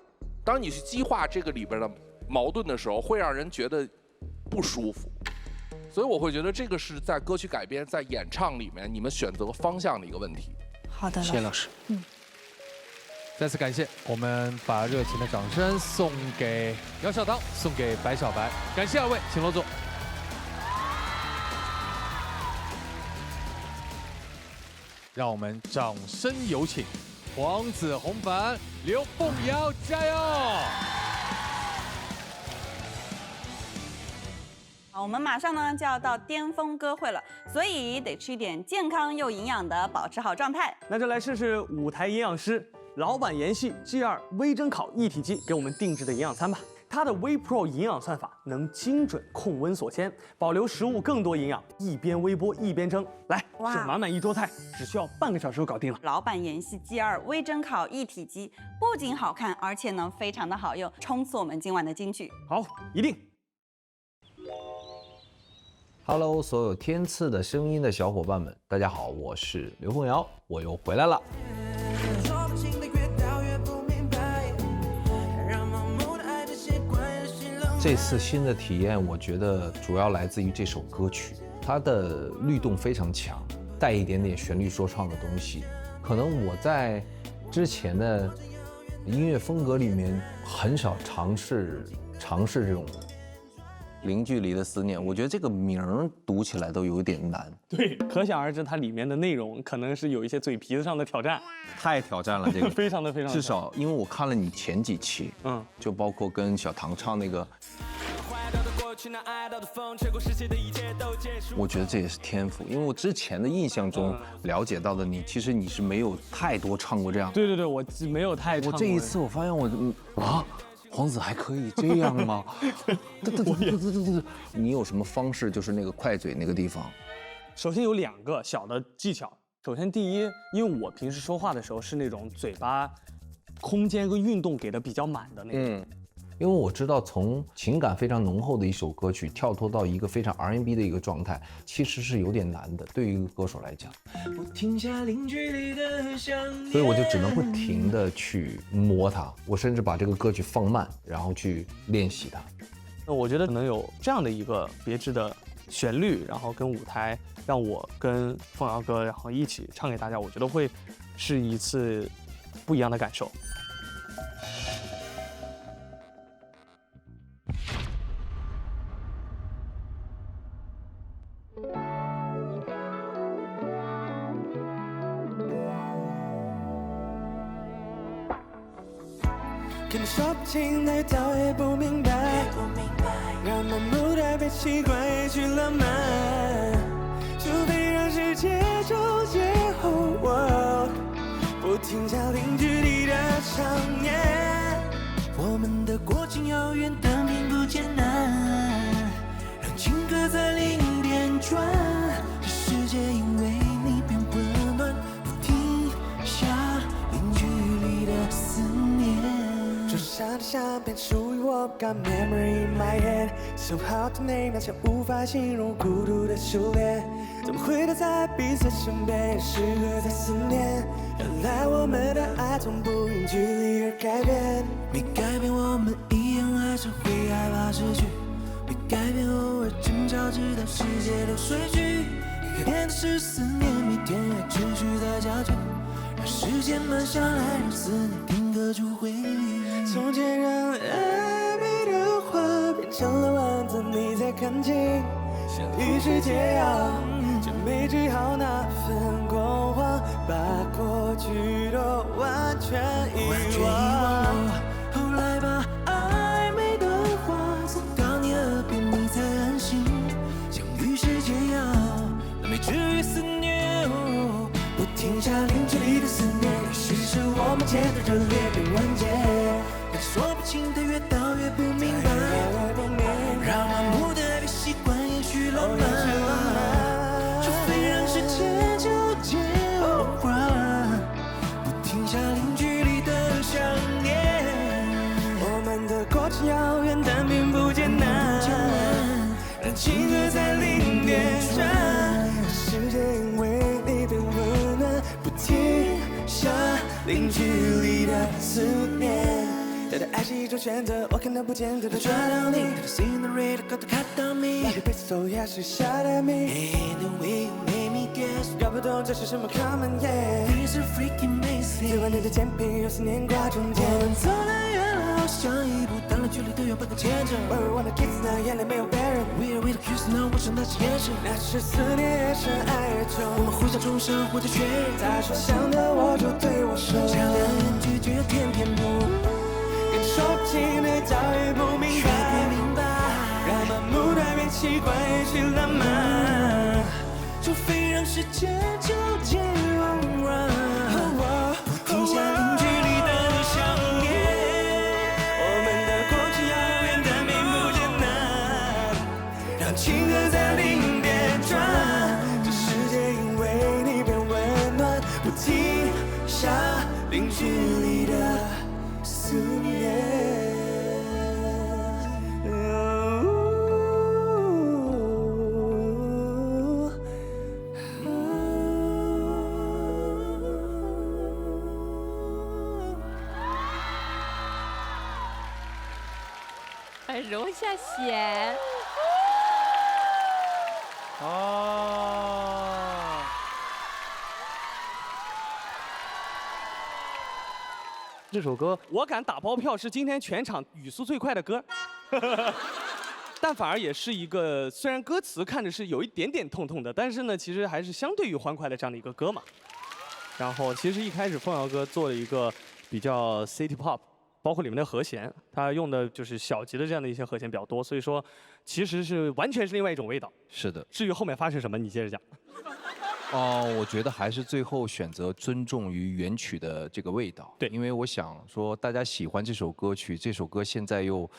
Speaker 21: 当你去激化这个里边的矛盾的时候，会让人觉得不舒服。所以我会觉得这个是在歌曲改编、在演唱里面你们选择方向的一个问题。
Speaker 12: 好的，
Speaker 8: 谢谢老师。
Speaker 4: 再次感谢，我们把热情的掌声送给姚小棠，送给白小白，感谢二位，请落座。让我们掌声有请黄子弘凡、刘凤瑶，加油！
Speaker 2: 好，我们马上呢就要到巅峰歌会了，所以得吃一点健康又营养的，保持好状态。
Speaker 13: 那就来试试舞台营养师老板妍希 G2 微蒸烤一体机给我们定制的营养餐吧。它的微 Pro 营养算法能精准控温锁鲜，保留食物更多营养，一边微波一边蒸。来，这满满一桌菜，只需要半个小时就搞定了。
Speaker 2: 老板妍希 G2 微蒸烤一体机不仅好看，而且呢非常的好用，冲刺我们今晚的金句。
Speaker 13: 好，一定。
Speaker 6: Hello， 所有天赐的声音的小伙伴们，大家好，我是刘凤瑶，我又回来了。这次新的体验，我觉得主要来自于这首歌曲，它的律动非常强，带一点点旋律说唱的东西。可能我在之前的音乐风格里面很少尝试这种零距离的思念。我觉得这个名儿读起来都有点难。
Speaker 13: 对，可想而知，它里面的内容可能是有一些嘴皮子上的挑战。
Speaker 6: 太挑战了，这个
Speaker 13: 非常的。
Speaker 6: 至少因为我看了你前几期，就包括跟小唐唱那个，我觉得这也是天赋，因为我之前的印象中了解到的你，其实你是没有太多唱过这样。
Speaker 13: 对，我没有太唱过。
Speaker 6: 我这一次我发现黄子还可以这样吗？你有什么方式？就是那个快嘴那个地方。
Speaker 13: 首先有2个小的技巧。首先第一，因为我平时说话的时候是那种嘴巴空间和运动给的比较满的那种。
Speaker 6: 因为我知道从情感非常浓厚的一首歌曲跳脱到一个非常 R&B 的一个状态，其实是有点难的，对于一个歌手来讲。所以我就只能不停的去摸它，我甚至把这个歌曲放慢，然后去练习它。
Speaker 13: 那我觉得能有这样的一个别致的旋律，然后跟舞台，让我跟凤瑶哥然后一起唱给大家，我觉得会是一次不一样的感受。
Speaker 5: 跟你说不清，但越到越不明白，让盲目的被习惯也去浪漫，除非让世界终结后，不停下零距离的想念。我们的过程遥远，但并不艰难，让情歌在零点转，这世界因为你变温暖，不停下零距离的思念。桌上的相片属于我 ，Got memory in my head， so hard to name， 那些无法形容孤独的修炼。怎么会都在彼此身边，时刻在思念。原来我们的爱从不因距离而改变，没改变我们一样还是会害怕失去，没改变偶尔争吵直到世界都睡去，没改变的是思念，每天还持续在加剧，让时间慢下来，让思念定格住回忆。从前让暧昧的话变成了文字，你才看清，相遇是解药，却没治好那份过往，把过去都完全遗忘。后来把暧昧的话送到你耳边，你才安心，相遇是解药，但没治愈思念。不停下零距离的思念，也许是我们间的热烈被完结，但说不清的越到越不明白，让盲目的被习惯延续浪漫，除非让时间纠结偶然，不停下零距离的想念。我们的过程遥远，但并不艰难，让情歌在零点转，世界因为你变温暖，不停下零距离的思念。他的爱是一种选择，我看到不见得都抓到你。他的心的锐利高度看到你，那个被手压是下的谜。Anyway, you made me guess， 搞不懂这是什么 common yeah。你是 freaking amazing， 最完美的甜品有思念挂中间。我们走得远了，好像一步到了距离都有半个牵着。Where we wanna kiss now， 眼泪没有别人。We are with the kiss now， 我想那是眼神，那是思念越深爱越重。我们互相重生，互相确认。他说想的我就对我说，这两眼拒绝偏偏不。说不清的早已不明白，让盲目的变习惯也去浪漫，除非让时间纠结偶然，不停下零距离的想念。我们的过去遥远，但并不艰难，让情歌在零点转，这世界因为你变温暖，不停下零距离的思念。
Speaker 19: 揉一下弦。
Speaker 13: 哦。这首歌我敢打包票是今天全场语速最快的歌，但反而也是一个虽然歌词看着是有一点点痛痛的，但是呢，其实还是相对于欢快的这样的一个歌嘛。然后其实一开始凤瑶哥做了一个比较 city pop， 包括里面的和弦，他用的就是小级的这样的一些和弦比较多，所以说其实是完全是另外一种味道。
Speaker 6: 是的。
Speaker 13: 至于后面发生什么，你接着讲。
Speaker 6: 我觉得还是最后选择尊重于原曲的这个味道。对，因为我想说，大家喜欢这首歌曲，这首歌现在又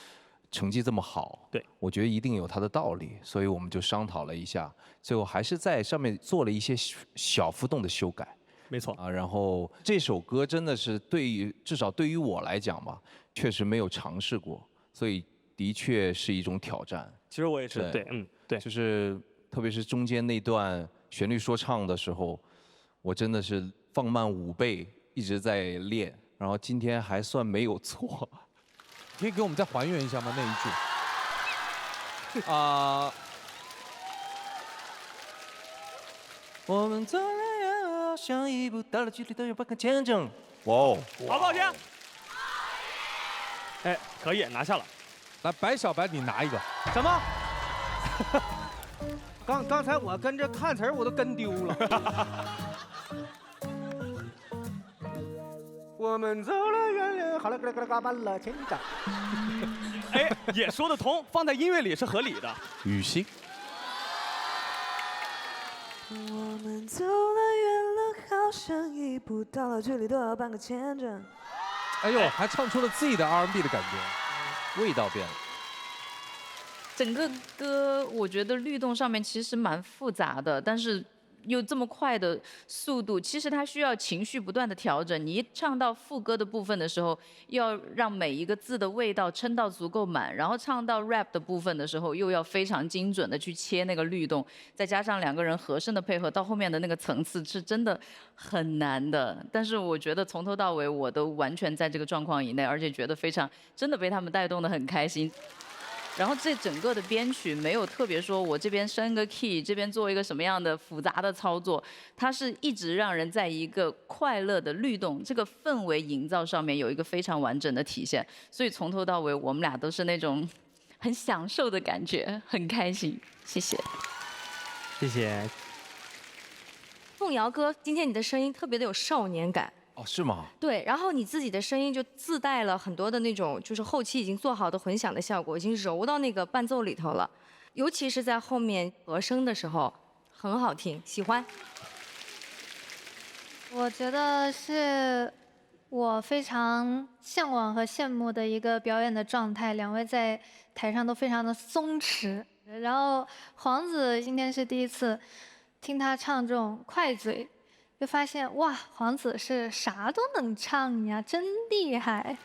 Speaker 6: 成绩这么好，
Speaker 13: 对，
Speaker 6: 我觉得一定有它的道理，所以我们就商讨了一下，最后还是在上面做了一些小浮动的修改。
Speaker 13: 没错
Speaker 6: 啊，然后这首歌真的是至少对于我来讲吧，确实没有尝试过，所以的确是一种挑战。
Speaker 13: 其实我也是，对，对，
Speaker 6: 就是特别是中间那段旋律说唱的时候，我真的是放慢5倍一直在练，然后今天还算没有错。
Speaker 4: 可以给我们再还原一下吗？那一句？
Speaker 6: 我们走了呀，像一步到了距离都有半个见证。哇哦，
Speaker 13: 好不好听？哎，可以拿下了。
Speaker 4: 来，白小白，你拿一个。
Speaker 8: 什么？刚才我跟着看词儿，我都跟丢了。
Speaker 5: 我们走了远远，
Speaker 20: 好了，慢了前长。
Speaker 13: 哎，也说得通，放在音乐里是合理的。
Speaker 4: 雨欣。
Speaker 22: 我们走了远了，好像一步到了距离都要办个签证。
Speaker 4: 哎呦，还唱出了自己的 R&B 的感觉，味道变了。
Speaker 23: 整个歌我觉得律动上面其实蛮复杂的，但是又这么快的速度，其实它需要情绪不断的调整。你一唱到副歌的部分的时候，要让每一个字的味道撑到足够满，然后唱到 rap 的部分的时候，又要非常精准的去切那个律动，再加上两个人和声的配合，到后面的那个层次是真的很难的。但是我觉得从头到尾我都完全在这个状况以内，而且觉得非常真的被他们带动得很开心。然后这整个的编曲没有特别说我这边升个 key， 这边做一个什么样的复杂的操作，它是一直让人在一个快乐的律动这个氛围营造上面有一个非常完整的体现，所以从头到尾我们俩都是那种很享受的感觉，很开心。谢谢。
Speaker 13: 谢谢。
Speaker 24: 凤瑶哥，今天你的声音特别的有少年感。
Speaker 6: 哦，是吗？
Speaker 24: 对，然后你自己的声音就自带了很多的那种，就是后期已经做好的混响的效果，已经揉到那个伴奏里头了，尤其是在后面和声的时候，很好听，喜欢。
Speaker 18: 我觉得是我非常向往和羡慕的一个表演的状态，两位在台上都非常的松弛，然后黄子今天是第一次听他唱这种快嘴。就发现哇，黄子是啥都能唱呀，真厉害。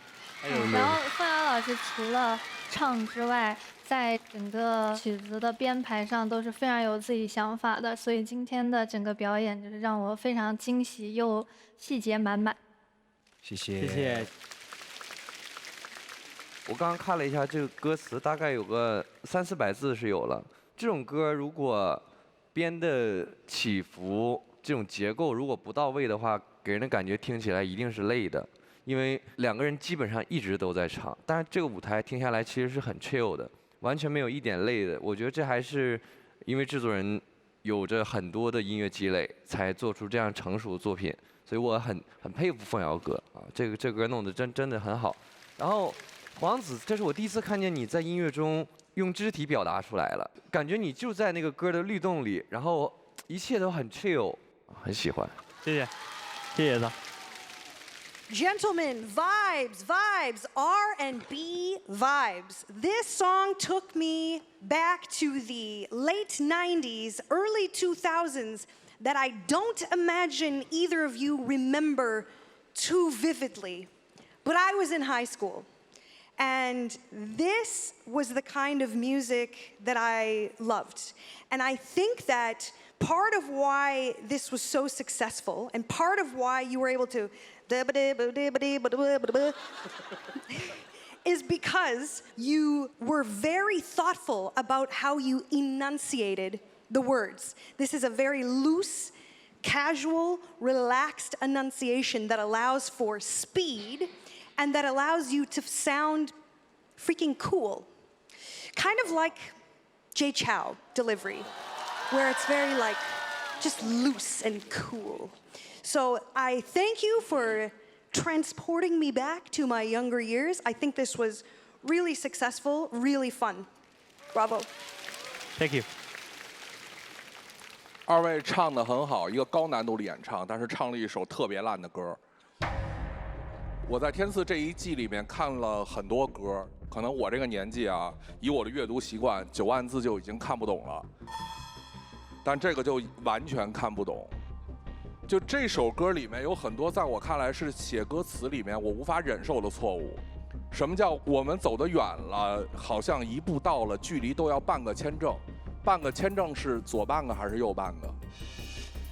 Speaker 18: 然后凤瑶老师除了唱之外，在整个曲子的编排上都是非常有自己想法的，所以今天的整个表演就是让我非常惊喜又细节满满。
Speaker 6: 谢谢。
Speaker 13: 谢谢。
Speaker 25: 我刚刚看了一下这个歌词，大概有个300-400字是有了。这种歌如果编的起伏，这种结构如果不到位的话，给人的感觉听起来一定是累的，因为两个人基本上一直都在唱，但是这个舞台听下来其实是很 chill 的，完全没有一点累的。我觉得这还是因为制作人有着很多的音乐积累，才做出这样成熟的作品，所以我很佩服凤瑶哥啊，这歌弄得真的很好。然后黄子，这是我第一次看见你在音乐中用肢体表达出来了，感觉你就在那个歌的律动里，然后一切都很 chill。很喜欢，
Speaker 13: 谢谢，谢谢他。
Speaker 11: Gentlemen, vibes, vibes, R&B vibes. This song took me back to the late 90s, early 2000s that I don't imagine either of you remember too vividly. But I was in high school. And this was the kind of music that I loved. And I think that part of why this was so successful and part of why you were able to is because you were very thoughtful about how you enunciated the words. This is a very loose, casual, relaxed enunciation that allows for speed and that allows you to sound freaking cool. Kind of like Jay Chou delivery, where it's very like just loose and cool. So I thank you for transporting me back to my younger years. I think this was really successful, really fun. Bravo.
Speaker 13: Thank you.
Speaker 21: 二位唱得很好，一个高难度的演唱，但是唱了一首特别烂的歌。我在天赐这一季里面看了很多歌，可能我这个年纪啊，以我的阅读习惯，9万字就已经看不懂了。但这个就完全看不懂。就这首歌里面有很多在我看来是写歌词里面我无法忍受的错误。什么叫我们走得远了，好像一步到了，距离都要办个签证。办个签证是左半个还是右半个？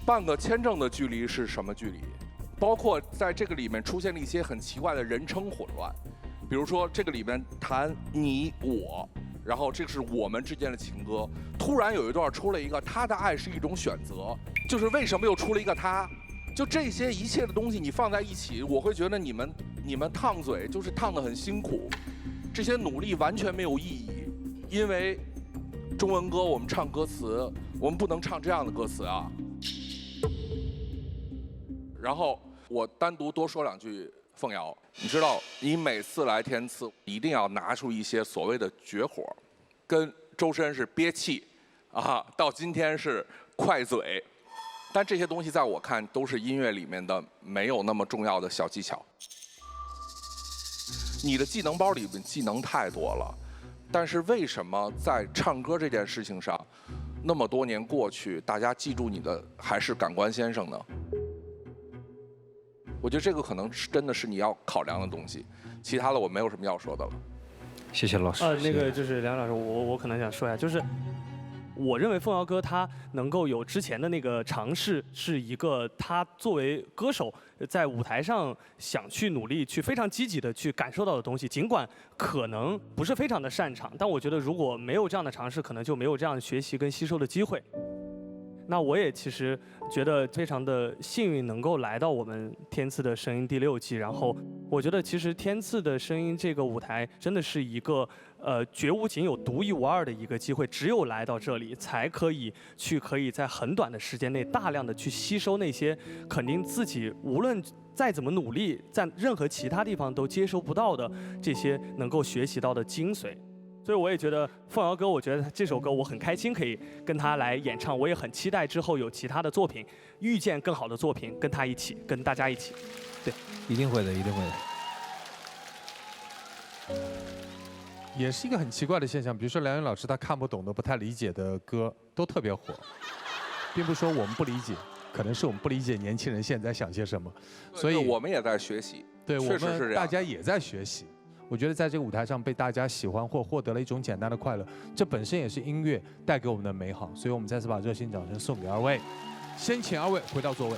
Speaker 21: 办个签证的距离是什么距离？包括在这个里面出现了一些很奇怪的人称混乱，比如说这个里面谈你我，然后这是我们之间的情歌，突然有一段出了一个他的爱是一种选择，就是为什么又出了一个他？就这些一切的东西你放在一起，我会觉得你们烫嘴就是烫得很辛苦，这些努力完全没有意义，因为中文歌我们唱歌词，我们不能唱这样的歌词啊。然后我单独多说两句凤瑶，你知道你每次来天赐一定要拿出一些所谓的绝活，跟周深是憋气啊，到今天是快嘴，但这些东西在我看都是音乐里面的没有那么重要的小技巧。你的技能包里面技能太多了，但是为什么在唱歌这件事情上，那么多年过去，大家记住你的还是感官先生呢？我觉得这个可能是真的是你要考量的东西，其他的我没有什么要说的了。
Speaker 25: 谢谢老师。
Speaker 13: 那个就是梁老师，我可能想说一下，就是我认为凤瑶哥他能够有之前的那个尝试，是一个他作为歌手在舞台上想去努力、去非常积极的去感受到的东西。尽管可能不是非常的擅长，但我觉得如果没有这样的尝试，可能就没有这样学习跟吸收的机会。那我也其实觉得非常的幸运，能够来到我们天赐的声音第6季。然后我觉得其实天赐的声音这个舞台真的是一个绝无仅有、独一无二的一个机会，只有来到这里才可以在很短的时间内大量的去吸收那些肯定自己无论再怎么努力，在任何其他地方都接收不到的这些能够学习到的精髓。所以我也觉得凤瑶哥，我觉得这首歌我很开心可以跟他来演唱，我也很期待之后有其他的作品，遇见更好的作品，跟他一起，跟大家一起。对，
Speaker 4: 一定会的，一定会的。也是一个很奇怪的现象，比如说梁云老师他看不懂的、不太理解的歌都特别火，并不是说我们不理解，可能是我们不理解年轻人现在想些什么，所以
Speaker 21: 我们也在学习。
Speaker 4: 对，我们
Speaker 21: 确实是这样
Speaker 4: 大家也在学习。我觉得在这个舞台上被大家喜欢或获得了一种简单的快乐，这本身也是音乐带给我们的美好。所以我们再次把热心掌声送给2位，先请2位回到座位。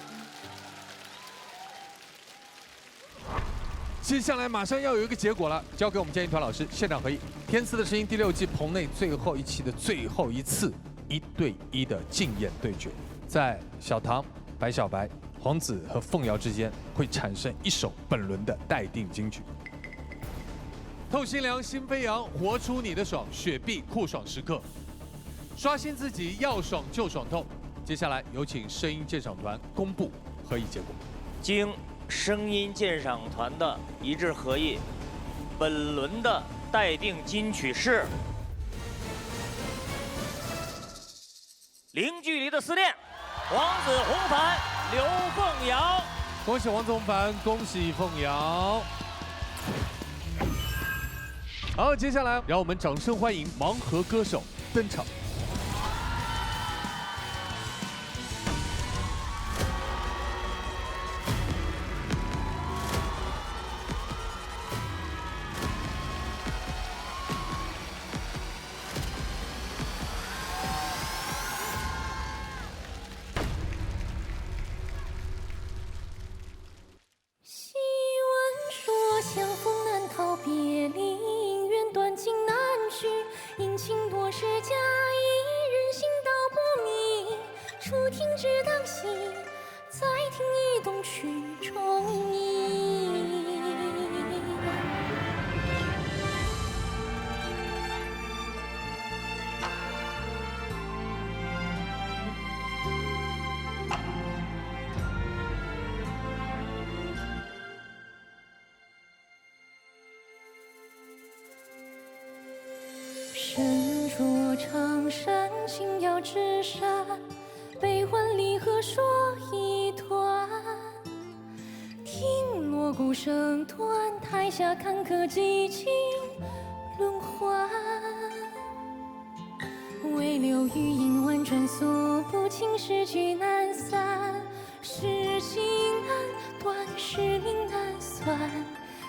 Speaker 4: 接下来马上要有一个结果了，交给我们建议团老师现场合议。天赐的声音第6季棚内最后一期的最后一次1对1的竞演对决，在小唐、白小白、黄子和凤瑶之间会产生一首本轮的待定金曲。透心凉，心飞扬，活出你的爽，雪碧酷爽时刻，刷新自己，要爽就爽透。接下来有请声音鉴赏团公布合议结果。
Speaker 7: 经声音鉴赏团的一致合议，本轮的待定金曲是《零距离的思念》，黄子弘凡、刘凤瑶。
Speaker 4: 恭喜黄子弘凡，恭喜凤瑶。好，接下来让我们掌声欢迎盲盒歌手登场。
Speaker 9: 细闻说相逢难逃别离，缘断情难续，因情多是假意，人心道不明。初听只当喜，再听已懂曲中意。身若长山，轻摇纸扇，悲欢离合说一段。听锣鼓声断，台下坎坷几经轮换。唯留余音婉转诉不尽，诗句难散。是情难断，是命难算，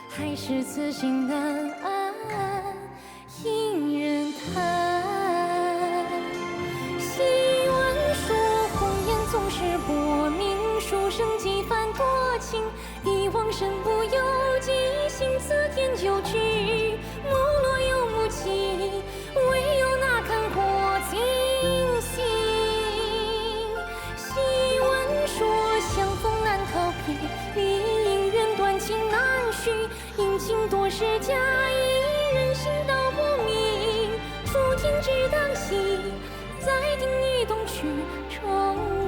Speaker 9: 还是此心难安。引人叹，细闻说红颜总是薄命，书生几番多情，一往身不由己，心似天九曲，木落有木起，唯有那坎过尽心。细闻说相逢难逃别离，缘断情难续，因情多是假意，人心道不明。初听只当喜，再听已懂曲中意。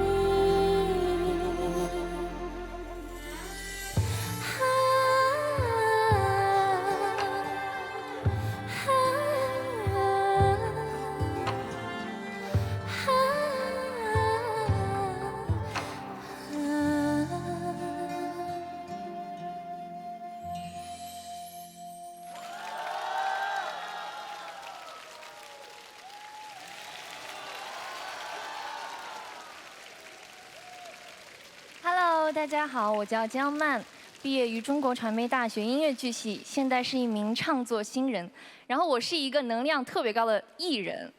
Speaker 18: 大家好，我叫姜曼，毕业于中国传媒大学音乐剧系，现在是一名创作新人。然后我是一个能量特别高的艺人，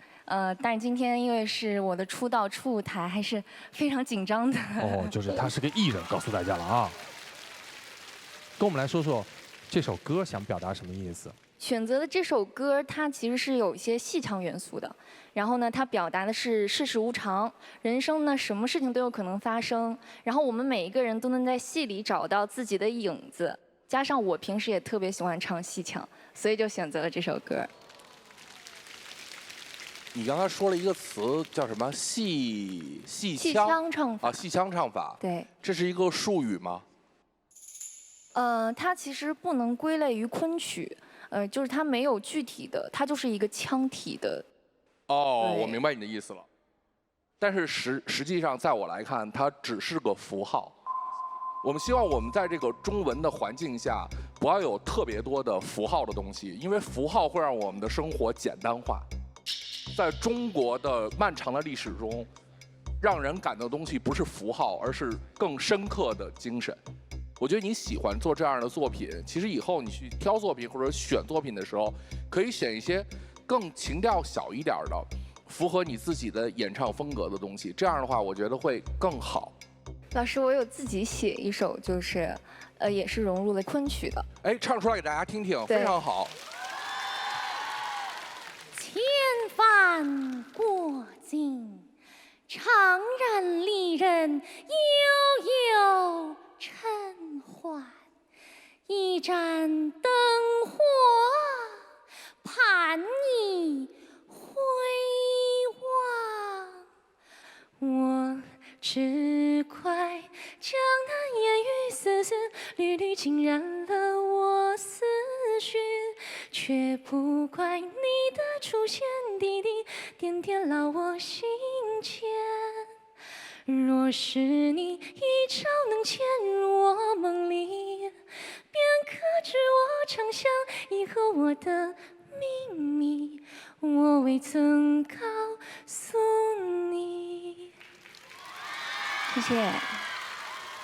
Speaker 18: 但是今天因为是我的出道初舞台，还是非常紧张的。
Speaker 4: 哦，就是他是个艺人，告诉大家了啊。跟我们来说说这首歌想表达什么意思？
Speaker 18: 选择的这首歌，它其实是有一些戏腔元素的。然后呢，它表达的是世事无常，人生呢什么事情都有可能发生。然后我们每一个人都能在戏里找到自己的影子。加上我平时也特别喜欢唱戏腔，所以就选择了这首歌。
Speaker 21: 你刚才说了一个词叫什么？戏
Speaker 18: 腔唱法
Speaker 21: 啊，戏腔唱法。
Speaker 18: 对，
Speaker 21: 这是一个术语吗？
Speaker 18: 它其实不能归类于昆曲，就是它没有具体的，它就是一个腔体的。
Speaker 21: 哦，我明白你的意思了。但是实际上，在我来看，它只是个符号。我们希望我们在这个中文的环境下，不要有特别多的符号的东西，因为符号会让我们的生活简单化。在中国的漫长的历史中，让人感动的东西不是符号，而是更深刻的精神。我觉得你喜欢做这样的作品，其实以后你去挑作品或者选作品的时候，可以选一些更情调小一点的，符合你自己的演唱风格的东西。这样的话，我觉得会更好。
Speaker 18: 老师，我有自己写一首，就是也是融入了昆曲的。
Speaker 21: 哎，唱出来给大家听听，非常好。
Speaker 18: 千帆过尽，长染离人悠悠尘寰。一盏灯火盼你回望，我只怪江南烟雨丝丝缕缕浸染了我思绪，却不怪你的出现滴滴点点烙我心间。若是你一朝能潜入我梦里，便可知我常想以后我的秘密，我未曾告诉你。谢谢。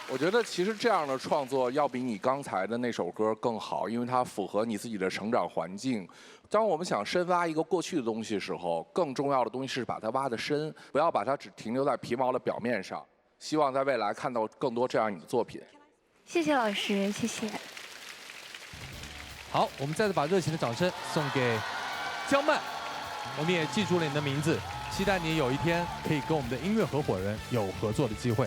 Speaker 21: 我觉得其实这样的创作要比你刚才的那首歌更好，因为它符合你自己的成长环境。当我们想深挖一个过去的东西的时候，更重要的东西是把它挖得深，不要把它只停留在皮毛的表面上。希望在未来看到更多这样你的作品。
Speaker 18: 谢谢老师，谢谢。
Speaker 4: 好，我们再次把热情的掌声送给姜曼，我们也记住了你的名字，期待你有一天可以跟我们的音乐合伙人有合作的机会。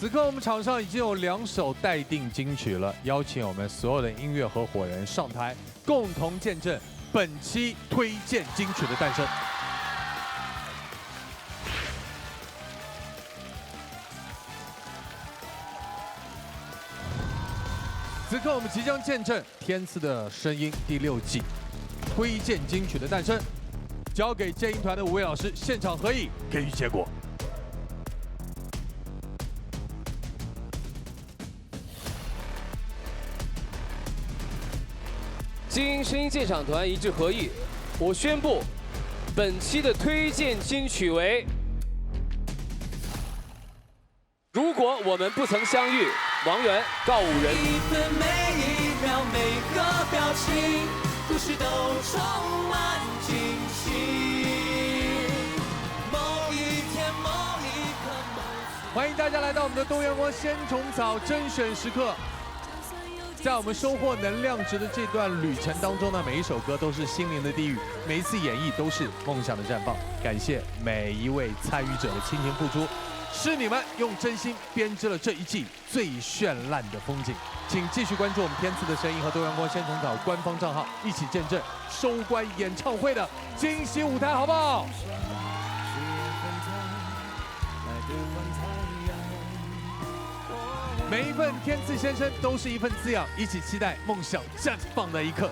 Speaker 4: 此刻我们场上已经有2首待定金曲了，邀请我们所有的音乐合伙人上台，共同见证本期推荐金曲的诞生。此刻我们即将见证《天赐的声音》第6季推荐金曲的诞生，交给建音团的5位老师现场合影，给予结果。
Speaker 10: 经声音鉴赏团一致合议，我宣布，本期的推荐金曲为《如果我们不曾相遇》，王源、告五人。
Speaker 5: 一分每一秒每个表情，故事都充满惊喜。某一天某一刻
Speaker 4: 欢迎大家来到我们的东阳光鲜虫草甄选时刻。在我们收获能量值的这段旅程当中呢，每一首歌都是心灵的地狱，每一次演绎都是梦想的绽放。感谢每一位参与者的倾情付出，是你们用真心编织了这一季最绚烂的风景。请继续关注我们天赐的声音和东阳光鲜虫草官方账号，一起见证收官演唱会的惊喜舞台，好不好？每一份天赐先生都是一份滋养，一起期待梦想绽放的一刻。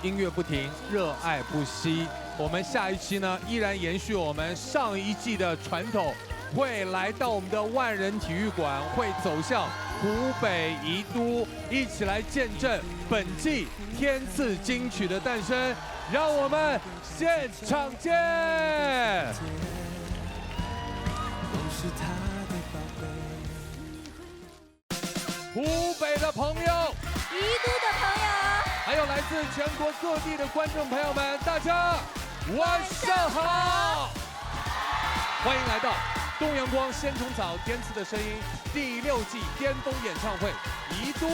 Speaker 4: 音乐不停，热爱不息。我们下一期呢，依然延续我们上一季的传统，会来到我们的万人体育馆，会走向湖北宜都，一起来见证本季天赐金曲的诞生。让我们现场见。
Speaker 5: 都是他的宝贝。
Speaker 4: 湖北的朋友，
Speaker 1: 宜都的朋友，
Speaker 4: 还有来自全国各地的观众朋友们，大家晚上好！欢迎来到东阳光仙虫草天赐的声音第6季巅峰演唱会，宜都，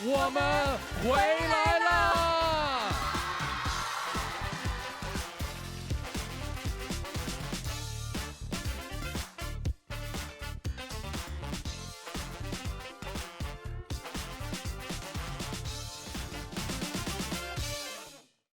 Speaker 4: 我们回来啦！